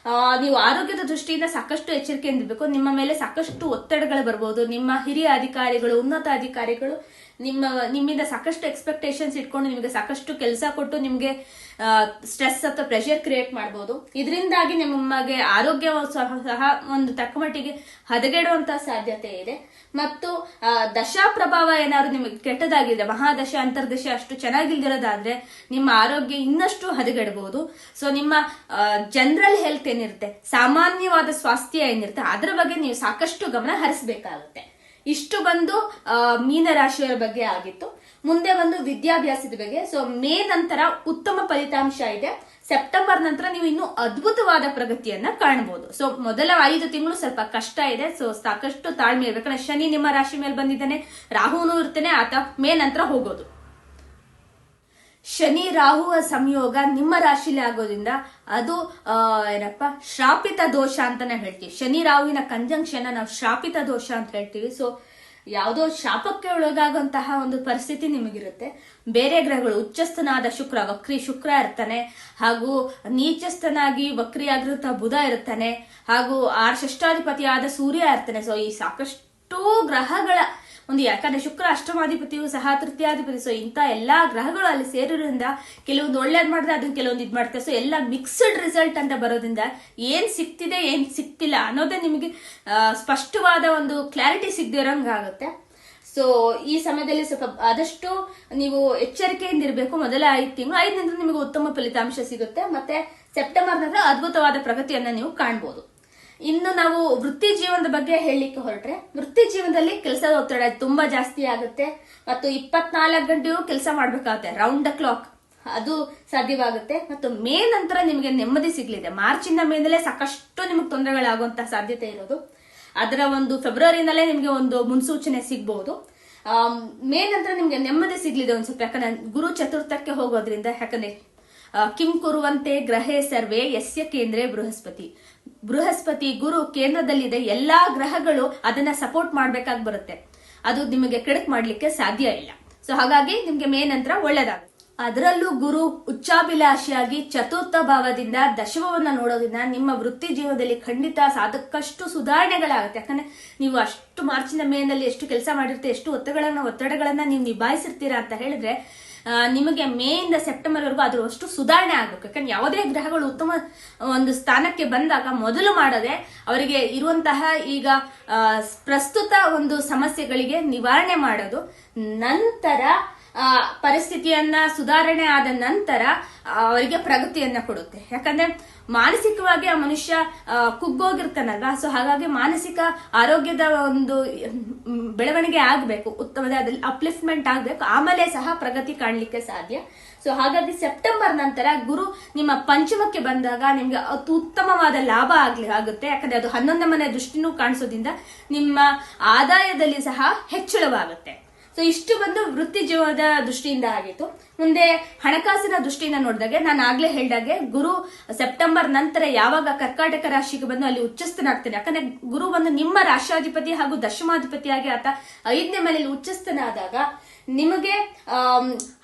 Speaker 1: ನೀವು ಆರೋಗ್ಯದ ದೃಷ್ಟಿಯಿಂದ ಸಾಕಷ್ಟು ಎಚ್ಚರಿಕೆಯಿಂದ ಇರಬೇಕು. ನಿಮ್ಮ ಮೇಲೆ ಸಾಕಷ್ಟು ಒತ್ತಡಗಳು ಬರ್ಬೋದು. ನಿಮ್ಮ ಹಿರಿಯ ಅಧಿಕಾರಿಗಳು, ಉನ್ನತ ಅಧಿಕಾರಿಗಳು ನಿಮ್ಮಿಂದ ಸಾಕಷ್ಟು ಎಕ್ಸ್ಪೆಕ್ಟೇಷನ್ಸ್ ಇಟ್ಕೊಂಡು ನಿಮಗೆ ಸಾಕಷ್ಟು ಕೆಲಸ ಕೊಟ್ಟು ನಿಮ್ಗೆ ಸ್ಟ್ರೆಸ್ ಅಥವಾ ಪ್ರೆಷರ್ ಕ್ರಿಯೇಟ್ ಮಾಡಬಹುದು. ಇದರಿಂದಾಗಿ ನಿಮಗೆ ಆರೋಗ್ಯ ಸಹ ಒಂದು ತಕ್ಕ ಮಟ್ಟಿಗೆ ಹದಗೆಡುವಂತಹ ಸಾಧ್ಯತೆ ಇದೆ. ಮತ್ತು ದಶಾ ಪ್ರಭಾವ ಏನಾದ್ರು ನಿಮಗೆ ಕೆಟ್ಟದಾಗಿದೆ, ಮಹಾದಶ ಅಂತರ್ದಶ ಅಷ್ಟು ಚೆನ್ನಾಗಿಲ್ದಿರೋದಾದ್ರೆ ನಿಮ್ಮ ಆರೋಗ್ಯ ಇನ್ನಷ್ಟು ಹದಗೆಡಬಹುದು. ಸೊ ನಿಮ್ಮ ಜನರಲ್ ಹೆಲ್ತ್ ಏನಿರುತ್ತೆ, ಸಾಮಾನ್ಯವಾದ ಸ್ವಾಸ್ಥ್ಯ ಏನಿರುತ್ತೆ, ಅದರ ಬಗ್ಗೆ ನೀವು ಸಾಕಷ್ಟು ಗಮನ ಹರಿಸಬೇಕಾಗುತ್ತೆ. ಇಷ್ಟು ಬಂದು ಮೀನರಾಶಿಯವರ ಬಗ್ಗೆ ಆಗಿತ್ತು. ಮುಂದೆ ಒಂದು ವಿದ್ಯಾಭ್ಯಾಸದ ಬಗ್ಗೆ. ಸೊ ಮೇ ನಂತರ ಉತ್ತಮ ಫಲಿತಾಂಶ ಇದೆ. ಸೆಪ್ಟೆಂಬರ್ ನಂತರ ನೀವು ಇನ್ನು ಅದ್ಭುತವಾದ ಪ್ರಗತಿಯನ್ನ ಕಾಣಬಹುದು. ಸೊ ಮೊದಲ 5 ತಿಂಗಳು ಸ್ವಲ್ಪ ಕಷ್ಟ ಇದೆ. ಸೊ ಸಾಕಷ್ಟು ತಾಳ್ಮೆ ಇರಬೇಕು. ಯಾಕಂದ್ರೆ ಶನಿ ನಿಮ್ಮ ರಾಶಿ ಮೇಲೆ ಬಂದಿದ್ದಾನೆ, ರಾಹುನು ಇರ್ತಾನೆ, ಆತ ಮೇ ನಂತರ ಹೋಗೋದು. ಶನಿ ರಾಹುವ ಸಂಯೋಗ ನಿಮ್ಮ ರಾಶಿಲಿ ಆಗೋದ್ರಿಂದ ಅದು ಶ್ರಾಪಿತ ದೋಷ ಅಂತಾನೆ ಹೇಳ್ತೀವಿ. ಶನಿ ರಾಹುವಿನ ಕಂಜಂಕ್ಷನ್ ನಾವು ಶ್ರಾಪಿತ ದೋಷ ಅಂತ ಹೇಳ್ತೀವಿ. ಸೊ ಯಾವುದೋ ಶಾಪಕ್ಕೆ ಒಳಗಾಗುವಂತಹ ಒಂದು ಪರಿಸ್ಥಿತಿ ನಿಮಗಿರುತ್ತೆ. ಬೇರೆ ಗ್ರಹಗಳು, ಉಚ್ಚಸ್ಥನಾದ ವಕ್ರಿ ಶುಕ್ರ ಇರ್ತಾನೆ, ಹಾಗೂ ನೀಚಸ್ಥನಾಗಿ ವಕ್ರಿ ಆಗಿರುವಂತಹ ಬುಧ ಇರ್ತಾನೆ, ಹಾಗೂ ಷಷ್ಠಾಧಿಪತಿಯಾದ ಸೂರ್ಯ ಇರ್ತಾನೆ. ಸೊ ಈ ಸಾಕಷ್ಟು ಗ್ರಹಗಳ ಒಂದು, ಯಾಕಂದ್ರೆ ಶುಕ್ರ ಅಷ್ಟಮಾಧಿಪತಿಯು ಸಹ ತೃತೀಯಾಧಿಪತಿ. ಸೊ ಇಂತ ಎಲ್ಲಾ ಗ್ರಹಗಳು ಅಲ್ಲಿ ಸೇರೋದ್ರಿಂದ ಕೆಲವೊಂದು ಒಳ್ಳೇದ್ ಮಾಡಿದ್ರೆ ಅದನ್ನ ಕೆಲವೊಂದು ಇದ್ ಮಾಡ್ತಾರೆ. ಸೊ ಎಲ್ಲ ಮಿಕ್ಸ್ಡ್ ರಿಸಲ್ಟ್ ಅಂತ ಬರೋದ್ರಿಂದ ಏನ್ ಸಿಕ್ತಿದೆ ಏನ್ ಸಿಕ್ತಿಲ್ಲ ಅನ್ನೋದೇ ನಿಮಗೆ ಸ್ಪಷ್ಟವಾದ ಒಂದು ಕ್ಲಾರಿಟಿ ಸಿಗದಿರೋಂಗಾಗುತ್ತೆ. ಸೊ ಈ ಸಮಯದಲ್ಲಿ ಸ್ವಲ್ಪ ಆದಷ್ಟು ನೀವು ಎಚ್ಚರಿಕೆಯಿಂದ ಇರಬೇಕು. ಮೊದಲ 5 ತಿಂಗಳು, 5 ನಂತರ ನಿಮಗೆ ಉತ್ತಮ ಫಲಿತಾಂಶ ಸಿಗುತ್ತೆ. ಮತ್ತೆ ಸೆಪ್ಟೆಂಬರ್ ನಂತರ ಅದ್ಭುತವಾದ ಪ್ರಗತಿಯನ್ನ ನೀವು ಕಾಣಬಹುದು. ಇನ್ನು ನಾವು ವೃತ್ತಿ ಜೀವನದ ಬಗ್ಗೆ ಹೇಳಲಿಕ್ಕೆ ಹೊರಟ್ರೆ, ವೃತ್ತಿ ಜೀವನದಲ್ಲಿ ಕೆಲಸದ ಒತ್ತಡ ತುಂಬಾ ಜಾಸ್ತಿ ಆಗುತ್ತೆ ಮತ್ತು 24 ಗಂಟೆಯೂ ಕೆಲಸ ಮಾಡ್ಬೇಕಾಗುತ್ತೆ, ರೌಂಡ್ ದ ಕ್ಲಾಕ್. ಅದು ಸಾಧ್ಯವಾಗುತ್ತೆ. ಮತ್ತು ಮೇ ನಂತರ ನಿಮಗೆ ನೆಮ್ಮದಿ ಸಿಗ್ಲಿದೆ. ಮಾರ್ಚಿಂದ ಮೇನಲ್ಲೇ ಸಾಕಷ್ಟು ನಿಮಗೆ ತೊಂದರೆಗಳಾಗುವಂತಹ ಸಾಧ್ಯತೆ ಇರೋದು. ಅದರ ಒಂದು ಫೆಬ್ರವರಿನಲ್ಲೇ ನಿಮಗೆ ಒಂದು ಮುನ್ಸೂಚನೆ ಸಿಗಬಹುದು. ಮೇ ನಂತರ ನಿಮ್ಗೆ ನೆಮ್ಮದಿ ಸಿಗ್ಲಿದೆ ಒಂದ್ ಸ್ವಲ್ಪ. ಯಾಕಂದ್ರೆ ಗುರು ಚತುರ್ಥಕ್ಕೆ ಹೋಗೋದ್ರಿಂದ, ಯಾಕಂದ್ರೆ ಕಿಂ ಕುರುವಂತೆ ಗ್ರಹೇ ಸರ್ವೇ ಯಸ್ಯ ಕೇಂದ್ರೇ ಬೃಹಸ್ಪತಿ ಗುರು ಕೇಂದ್ರದಲ್ಲಿದೆ. ಎಲ್ಲಾ ಗ್ರಹಗಳು ಅದನ್ನ ಸಪೋರ್ಟ್ ಮಾಡ್ಬೇಕಾಗಿ ಬರುತ್ತೆ. ಅದು ನಿಮಗೆ ಕೆಡಕ್ ಮಾಡ್ಲಿಕ್ಕೆ ಸಾಧ್ಯ ಇಲ್ಲ. ಸೊ ಹಾಗಾಗಿ ನಿಮ್ಗೆ ಮೇ ನಂತರ ಒಳ್ಳೇದಾಗುತ್ತೆ. ಅದರಲ್ಲೂ ಗುರು ಉಚ್ಚಾಭಿಲಾಷಿಯಾಗಿ ಚತುರ್ಥ ಭಾವದಿಂದ ದಶಮವನ್ನ ನೋಡೋದ್ರಿಂದ ನಿಮ್ಮ ವೃತ್ತಿ ಜೀವನದಲ್ಲಿ ಖಂಡಿತ ಸಾಕಷ್ಟು ಸುಧಾರಣೆಗಳಾಗುತ್ತೆ. ಯಾಕಂದ್ರೆ ನೀವು ಅಷ್ಟು ಮಾರ್ಚಿನ ಮೇನಲ್ಲಿ ಎಷ್ಟು ಕೆಲಸ ಮಾಡಿರ್ತೀರಿ, ಎಷ್ಟು ಒತ್ತಡಗಳನ್ನ ನೀವು ನಿಭಾಯಿಸಿರ್ತೀರಾ ಅಂತ ಹೇಳಿದ್ರೆ ನಿಮಗೆ ಮೇ ಇಂದ ಸೆಪ್ಟೆಂಬರ್ ವರೆಗೂ ಅದ್ರ ಅಷ್ಟು ಸುಧಾರಣೆ ಆಗ್ಬೇಕು. ಯಾಕಂದ್ರೆ ಯಾವುದೇ ಗ್ರಹಗಳು ಉತ್ತಮ ಒಂದು ಸ್ಥಾನಕ್ಕೆ ಬಂದಾಗ ಮೊದಲು ಮಾಡದೆ ಅವರಿಗೆ ಇರುವಂತಹ ಈಗ ಪ್ರಸ್ತುತ ಒಂದು ಸಮಸ್ಯೆಗಳಿಗೆ ನಿವಾರಣೆ ಮಾಡೋದು, ನಂತರ ಪರಿಸ್ಥಿತಿಯನ್ನ ಸುಧಾರಣೆ ಆದ ನಂತರ ಅವರಿಗೆ ಪ್ರಗತಿಯನ್ನ ಕೊಡುತ್ತೆ. ಯಾಕಂದ್ರೆ ಮಾನಸಿಕವಾಗಿ ಆ ಮನುಷ್ಯ ಕುಗ್ಗೋಗಿರ್ತಾನಲ್ವಾ. ಸೊ ಹಾಗಾಗಿ ಮಾನಸಿಕ ಆರೋಗ್ಯದ ಒಂದು ಬೆಳವಣಿಗೆ ಆಗ್ಬೇಕು, ಉತ್ತಮದಲ್ಲಿ ಅಪ್ಲಿಫ್ಟ್ಮೆಂಟ್ ಆಗ್ಬೇಕು, ಆಮೇಲೆ ಸಹ ಪ್ರಗತಿ ಕಾಣಲಿಕ್ಕೆ ಸಾಧ್ಯ. ಸೊ ಹಾಗಾಗಿ ಸೆಪ್ಟೆಂಬರ್ ನಂತರ ಗುರು ನಿಮ್ಮ ಪಂಚಮಕ್ಕೆ ಬಂದಾಗ ನಿಮ್ಗೆ ಉತ್ತಮವಾದ ಲಾಭ ಆಗುತ್ತೆ. ಯಾಕಂದ್ರೆ ಅದು 11ನೇ ಮನೆ ದೃಷ್ಟಿನೂ ಕಾಣಿಸೋದ್ರಿಂದ ನಿಮ್ಮ ಆದಾಯದಲ್ಲಿ ಸಹ ಹೆಚ್ಚಳವಾಗುತ್ತೆ. ಸೊ ಇಷ್ಟು ಬಂದು ವೃತ್ತಿ ಜೀವನದ ದೃಷ್ಟಿಯಿಂದ ಆಗಿತ್ತು. ಮುಂದೆ ಹಣಕಾಸಿನ ದೃಷ್ಟಿಯಿಂದ ನೋಡಿದಾಗೆ ನಾನು ಆಗ್ಲೇ ಹೇಳಿದಾಗೆ ಗುರು ಸೆಪ್ಟೆಂಬರ್ ನಂತರ ಯಾವಾಗ ಕರ್ಕಾಟಕ ರಾಶಿಗೆ ಬಂದು ಅಲ್ಲಿ ಉಚ್ಚಸ್ಥನಾಗ್ತಾನೆ. ಯಾಕಂದ್ರೆ ಗುರು ಬಂದು ನಿಮ್ಮ ರಾಷ್ಟ್ರಾಧಿಪತಿ ಹಾಗೂ ದಶಮಾಧಿಪತಿಯಾಗಿ ಆತ 5ನೇ ಮನೆಯಲ್ಲಿ ಉಚ್ಚಸ್ಥನಾದಾಗ ನಿಮಗೆ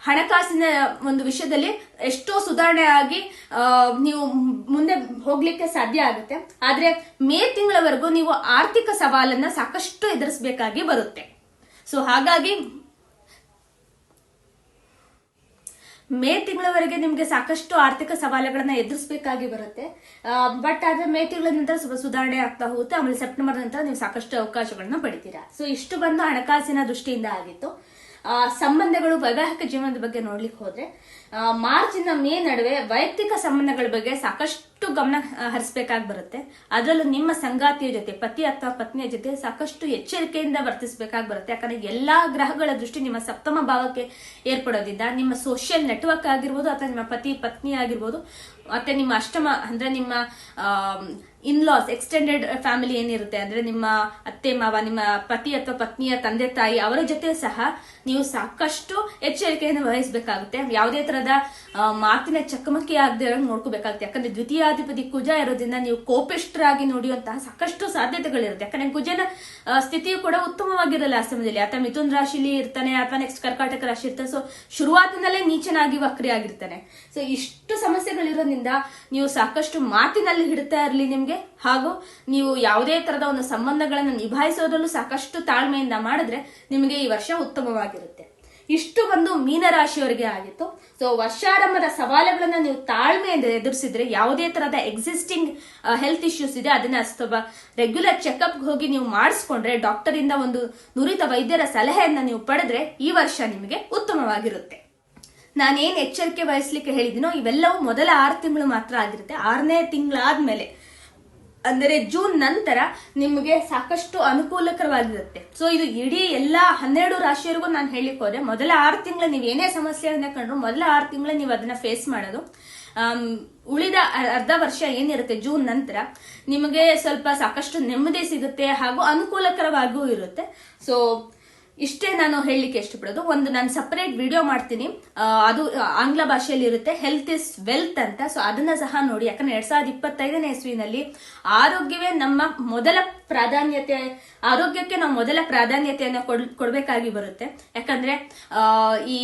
Speaker 1: ಹಣಕಾಸಿನ ಒಂದು ವಿಷಯದಲ್ಲಿ ಎಷ್ಟೋ ಸುಧಾರಣೆ ಆಗಿ ನೀವು ಮುಂದೆ ಹೋಗ್ಲಿಕ್ಕೆ ಸಾಧ್ಯ ಆಗುತ್ತೆ. ಆದ್ರೆ ಮೇ ತಿಂಗಳವರೆಗೂ ನೀವು ಆರ್ಥಿಕ ಸವಾಲನ್ನ ಸಾಕಷ್ಟು ಎದುರಿಸಬೇಕಾಗಿ ಬರುತ್ತೆ. ಸೊ ಹಾಗಾಗಿ ಮೇ ತಿಂಗಳವರೆಗೆ ನಿಮ್ಗೆ ಸಾಕಷ್ಟು ಆರ್ಥಿಕ ಸವಾಲುಗಳನ್ನ ಎದುರಿಸಬೇಕಾಗಿ ಬರುತ್ತೆ. ಬಟ್ ಆದ್ರೆ ಮೇ ತಿಂಗಳ ನಂತರ ಸ್ವಲ್ಪ ಸುಧಾರಣೆ ಆಗ್ತಾ ಹೋಗುತ್ತೆ. ಆಮೇಲೆ ಸೆಪ್ಟೆಂಬರ್ ನಂತರ ನೀವು ಸಾಕಷ್ಟು ಅವಕಾಶಗಳನ್ನ ಪಡಿತೀರಾ. ಸೊ ಇಷ್ಟು ಬಂದು ಹಣಕಾಸಿನ ದೃಷ್ಟಿಯಿಂದ ಆಗಿತ್ತು. ಸಂಬಂಧಗಳು, ವೈವಾಹಿಕ ಜೀವನದ ಬಗ್ಗೆ ನೋಡ್ಲಿಕ್ಕೆ ಹೋದ್ರೆ ಮಾರ್ಚ್ ಇಂದ ಮೇ ನಡುವೆ ವೈಯಕ್ತಿಕ ಸಂಬಂಧಗಳ ಬಗ್ಗೆ ಸಾಕಷ್ಟು ಗಮನ ಹರಿಸಬೇಕಾಗಿ ಬರುತ್ತೆ. ಅದರಲ್ಲೂ ನಿಮ್ಮ ಸಂಗಾತಿಯ ಜೊತೆ, ಪತಿ ಅಥವಾ ಪತ್ನಿಯ ಜೊತೆ ಸಾಕಷ್ಟು ಎಚ್ಚರಿಕೆಯಿಂದ ವರ್ತಿಸಬೇಕಾಗಿ ಬರುತ್ತೆ. ಯಾಕಂದ್ರೆ ಎಲ್ಲಾ ಗ್ರಹಗಳ ದೃಷ್ಟಿ ನಿಮ್ಮ ಸಪ್ತಮ ಭಾವಕ್ಕೆ ಏರ್ಪಡೋದ್ರಿಂದ ನಿಮ್ಮ ಸೋಷಿಯಲ್ ನೆಟ್ವರ್ಕ್ ಆಗಿರ್ಬೋದು ಅಥವಾ ನಿಮ್ಮ ಪತಿ ಪತ್ನಿ ಆಗಿರ್ಬೋದು, ಮತ್ತೆ ನಿಮ್ಮ ಅಷ್ಟಮ ಅಂದ್ರೆ ನಿಮ್ಮ ಇನ್ಲಾಸ್, ಎಕ್ಸ್ಟೆಂಡೆಡ್ ಫ್ಯಾಮಿಲಿ ಏನಿರುತ್ತೆ ಅಂದ್ರೆ ನಿಮ್ಮ ಅತ್ತೆ ಮಾವ, ನಿಮ್ಮ ಪತಿ ಅಥವಾ ಪತ್ನಿಯ ತಂದೆ ತಾಯಿ, ಅವರ ಜೊತೆ ಸಹ ನೀವು ಸಾಕಷ್ಟು ಎಚ್ಚರಿಕೆಯನ್ನು ವಹಿಸಬೇಕಾಗುತ್ತೆ. ಯಾವುದೇ ತರಹದ ಮಾತಿನ ಚಕಮಕಿ ಆಗದೆ ನೋಡ್ಕೋಬೇಕಾಗುತ್ತೆ. ಯಾಕಂದ್ರೆ ದ್ವಿತೀಯಾಧಿಪತಿ ಕುಜ ಇರೋದ್ರಿಂದ ನೀವು ಕೋಪಿಷ್ಠರಾಗಿ ನೋಡಿಯುವಂತಹ ಸಾಕಷ್ಟು ಸಾಧ್ಯತೆಗಳಿರುತ್ತೆ. ಯಾಕಂದ್ರೆ ಕುಜನ ಸ್ಥಿತಿಯು ಕೂಡ ಉತ್ತಮವಾಗಿರಲ್ಲ ಆ ಸಮಯದಲ್ಲಿ. ಆತ ಮಿಥುನ್ ರಾಶಿಲಿ ಇರ್ತಾನೆ ಅಥವಾ ನೆಕ್ಸ್ಟ್ ಕರ್ಕಾಟಕ ರಾಶಿ ಇರ್ತಾನೆ. ಸೊ ಶುರುವಾತಿನಲ್ಲೇ ನೀಚನಾಗಿ ವಕ್ರಿ ಆಗಿರ್ತಾನೆ. ಸೊ ಇಷ್ಟು ಸಮಸ್ಯೆಗಳಿರೋದ್ರಿಂದ ನೀವು ಸಾಕಷ್ಟು ಮಾತಿನಲ್ಲಿ ಹಿಡಿತಾ ಇರಲಿ ನಿಮ್ಗೆ, ಹಾಗೂ ನೀವು ಯಾವುದೇ ತರದ ಒಂದು ಸಂಬಂಧಗಳನ್ನು ನಿಭಾಯಿಸೋದ್ರಲ್ಲೂ ಸಾಕಷ್ಟು ತಾಳ್ಮೆಯಿಂದ ಮಾಡಿದ್ರೆ ನಿಮಗೆ ಈ ವರ್ಷ ಉತ್ತಮವಾಗಿರುತ್ತೆ. ಇಷ್ಟು ಬಂದು ಮೀನರಾಶಿಯವರಿಗೆ ಆಗಿತ್ತು. ಸೊ ವರ್ಷಾರಂಭದ ಸವಾಲುಗಳನ್ನ ನೀವು ತಾಳ್ಮೆಯಿಂದ ಎದುರಿಸಿದ್ರೆ, ಯಾವುದೇ ತರಹದ ಎಕ್ಸಿಸ್ಟಿಂಗ್ ಹೆಲ್ತ್ ಇಶ್ಯೂಸ್ ಇದೆ ಅದನ್ನ ಸ್ವಲ್ಪ ರೆಗ್ಯುಲರ್ ಚೆಕ್ಅಪ್ ಹೋಗಿ ನೀವು ಮಾಡಿಸ್ಕೊಂಡ್ರೆ, ಡಾಕ್ಟರ್ ಇಂದ ಒಂದು ನುರಿತ ವೈದ್ಯರ ಸಲಹೆಯನ್ನ ನೀವು ಪಡೆದ್ರೆ ಈ ವರ್ಷ ನಿಮಗೆ ಉತ್ತಮವಾಗಿರುತ್ತೆ. ನಾನೇನ್ ಎಚ್ಚರಿಕೆ ವಹಿಸ್ಲಿಕ್ಕೆ ಹೇಳಿದಿನೋ ಇವೆಲ್ಲವೂ ಮೊದಲ 6 ತಿಂಗಳು ಮಾತ್ರ ಆಗಿರುತ್ತೆ. 6ನೇ ತಿಂಗಳಾದ್ಮೇಲೆ ಅಂದರೆ ಜೂನ್ ನಂತರ ನಿಮಗೆ ಸಾಕಷ್ಟು ಅನುಕೂಲಕರವಾಗಿರುತ್ತೆ. ಸೊ ಇದು ಇಡೀ ಎಲ್ಲಾ 12 ರಾಶಿಯವರೆಗೂ ನಾನು ಹೇಳಿಕ್ ಹೋದೆ. ಮೊದಲ 6 ತಿಂಗಳು ನೀವು ಏನೇ ಸಮಸ್ಯೆಯನ್ನ ಕಂಡ್ರು ಮೊದಲ 6 ತಿಂಗಳು ನೀವು ಅದನ್ನ ಫೇಸ್ ಮಾಡೋದು. ಉಳಿದ ಅರ್ಧ ವರ್ಷ ಏನಿರುತ್ತೆ ಜೂನ್ ನಂತರ ನಿಮಗೆ ಸ್ವಲ್ಪ ಸಾಕಷ್ಟು ನೆಮ್ಮದಿ ಸಿಗುತ್ತೆ ಹಾಗೂ ಅನುಕೂಲಕರವಾಗಿಯೂ ಇರುತ್ತೆ. ಸೊ ಇಷ್ಟೇ ನಾನು ಹೇಳಲಿಕ್ಕೆ ಇಷ್ಟಪಡೋದು. ಒಂದು ನಾನು ಸಪರೇಟ್ ವಿಡಿಯೋ ಮಾಡ್ತೀನಿ, ಅದು ಆಂಗ್ಲ ಭಾಷೆಯಲ್ಲಿ ಇರುತ್ತೆ, ಹೆಲ್ತ್ ಇಸ್ ವೆಲ್ತ್ ಅಂತ. ಸೊ ಅದನ್ನ ಸಹ ನೋಡಿ. ಯಾಕಂದ್ರೆ 2025ನೇ ಇಸ್ವಿನಲ್ಲಿ ಆರೋಗ್ಯವೇ ನಮ್ಮ ಮೊದಲ ಪ್ರಾಧಾನ್ಯತೆ, ಆರೋಗ್ಯಕ್ಕೆ ನಾವು ಮೊದಲ ಪ್ರಾಧಾನ್ಯತೆಯನ್ನು ಕೊಡ್ಬೇಕಾಗಿ ಬರುತ್ತೆ. ಯಾಕಂದ್ರೆ ಈ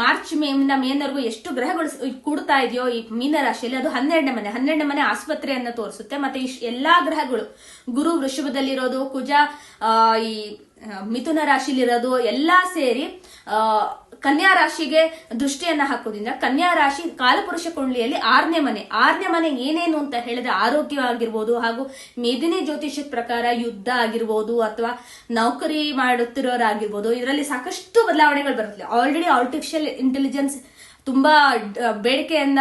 Speaker 1: ಮಾರ್ಚ್ ಮೇವರೆಗೂ ಎಷ್ಟು ಗ್ರಹಗಳು ಕೂಡ್ತಾ ಇದೆಯೋ ಈ ಮೀನ ರಾಶಿಯಲ್ಲಿ, ಅದು 12ನೇ ಮನೆ ಆಸ್ಪತ್ರೆಯನ್ನ ತೋರಿಸುತ್ತೆ. ಮತ್ತೆ ಎಲ್ಲಾ ಗ್ರಹಗಳು, ಗುರು ವೃಷಭದಲ್ಲಿರೋದು, ಕುಜ ಈ ಮಿಥುನ ರಾಶಿಲಿರೋದು ಎಲ್ಲಾ ಸೇರಿ ಕನ್ಯಾ ರಾಶಿಗೆ ದೃಷ್ಟಿಯನ್ನ ಹಾಕೋದ್ರಿಂದ ಕನ್ಯಾ ರಾಶಿ ಕಾಲಪುರುಷ ಕುಂಡಲಿಯಲ್ಲಿ 6ನೇ ಮನೆ ಏನೇನು ಅಂತ ಹೇಳಿದ್ರೆ ಆರೋಗ್ಯ ಆಗಿರ್ಬೋದು, ಹಾಗೂ ಮೇದಿನಿ ಜ್ಯೋತಿಷದ ಪ್ರಕಾರ ಯುದ್ಧ ಆಗಿರ್ಬೋದು ಅಥವಾ ನೌಕರಿ ಮಾಡುತ್ತಿರೋರಾಗಿರ್ಬೋದು, ಇದರಲ್ಲಿ ಸಾಕಷ್ಟು ಬದಲಾವಣೆಗಳು ಬರುತ್ತೆ. ಆಲ್ರೆಡಿ ಆರ್ಟಿಫಿಷಿಯಲ್ ಇಂಟೆಲಿಜೆನ್ಸ್ ತುಂಬಾ ಬೇಡಿಕೆಯನ್ನ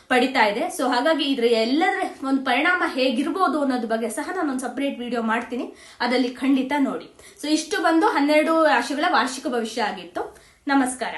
Speaker 1: ಪಡಿತಾ ಇದೆ. ಸೊ ಹಾಗಾಗಿ ಇದ್ರ ಎಲ್ಲದರ ಒಂದು ಪರಿಣಾಮ ಹೇಗಿರ್ಬೋದು ಅನ್ನೋದ್ರ ಬಗ್ಗೆ ಸಹ ನಾನೊಂದು ಸಪರೇಟ್ ವಿಡಿಯೋ ಮಾಡ್ತೀನಿ, ಅದಲ್ಲಿ ಖಂಡಿತ ನೋಡಿ. ಸೊ ಇಷ್ಟು ಬಂದು 12 ರಾಶಿಗಳ ವಾರ್ಷಿಕ ಭವಿಷ್ಯ ಆಗಿತ್ತು. ನಮಸ್ಕಾರ.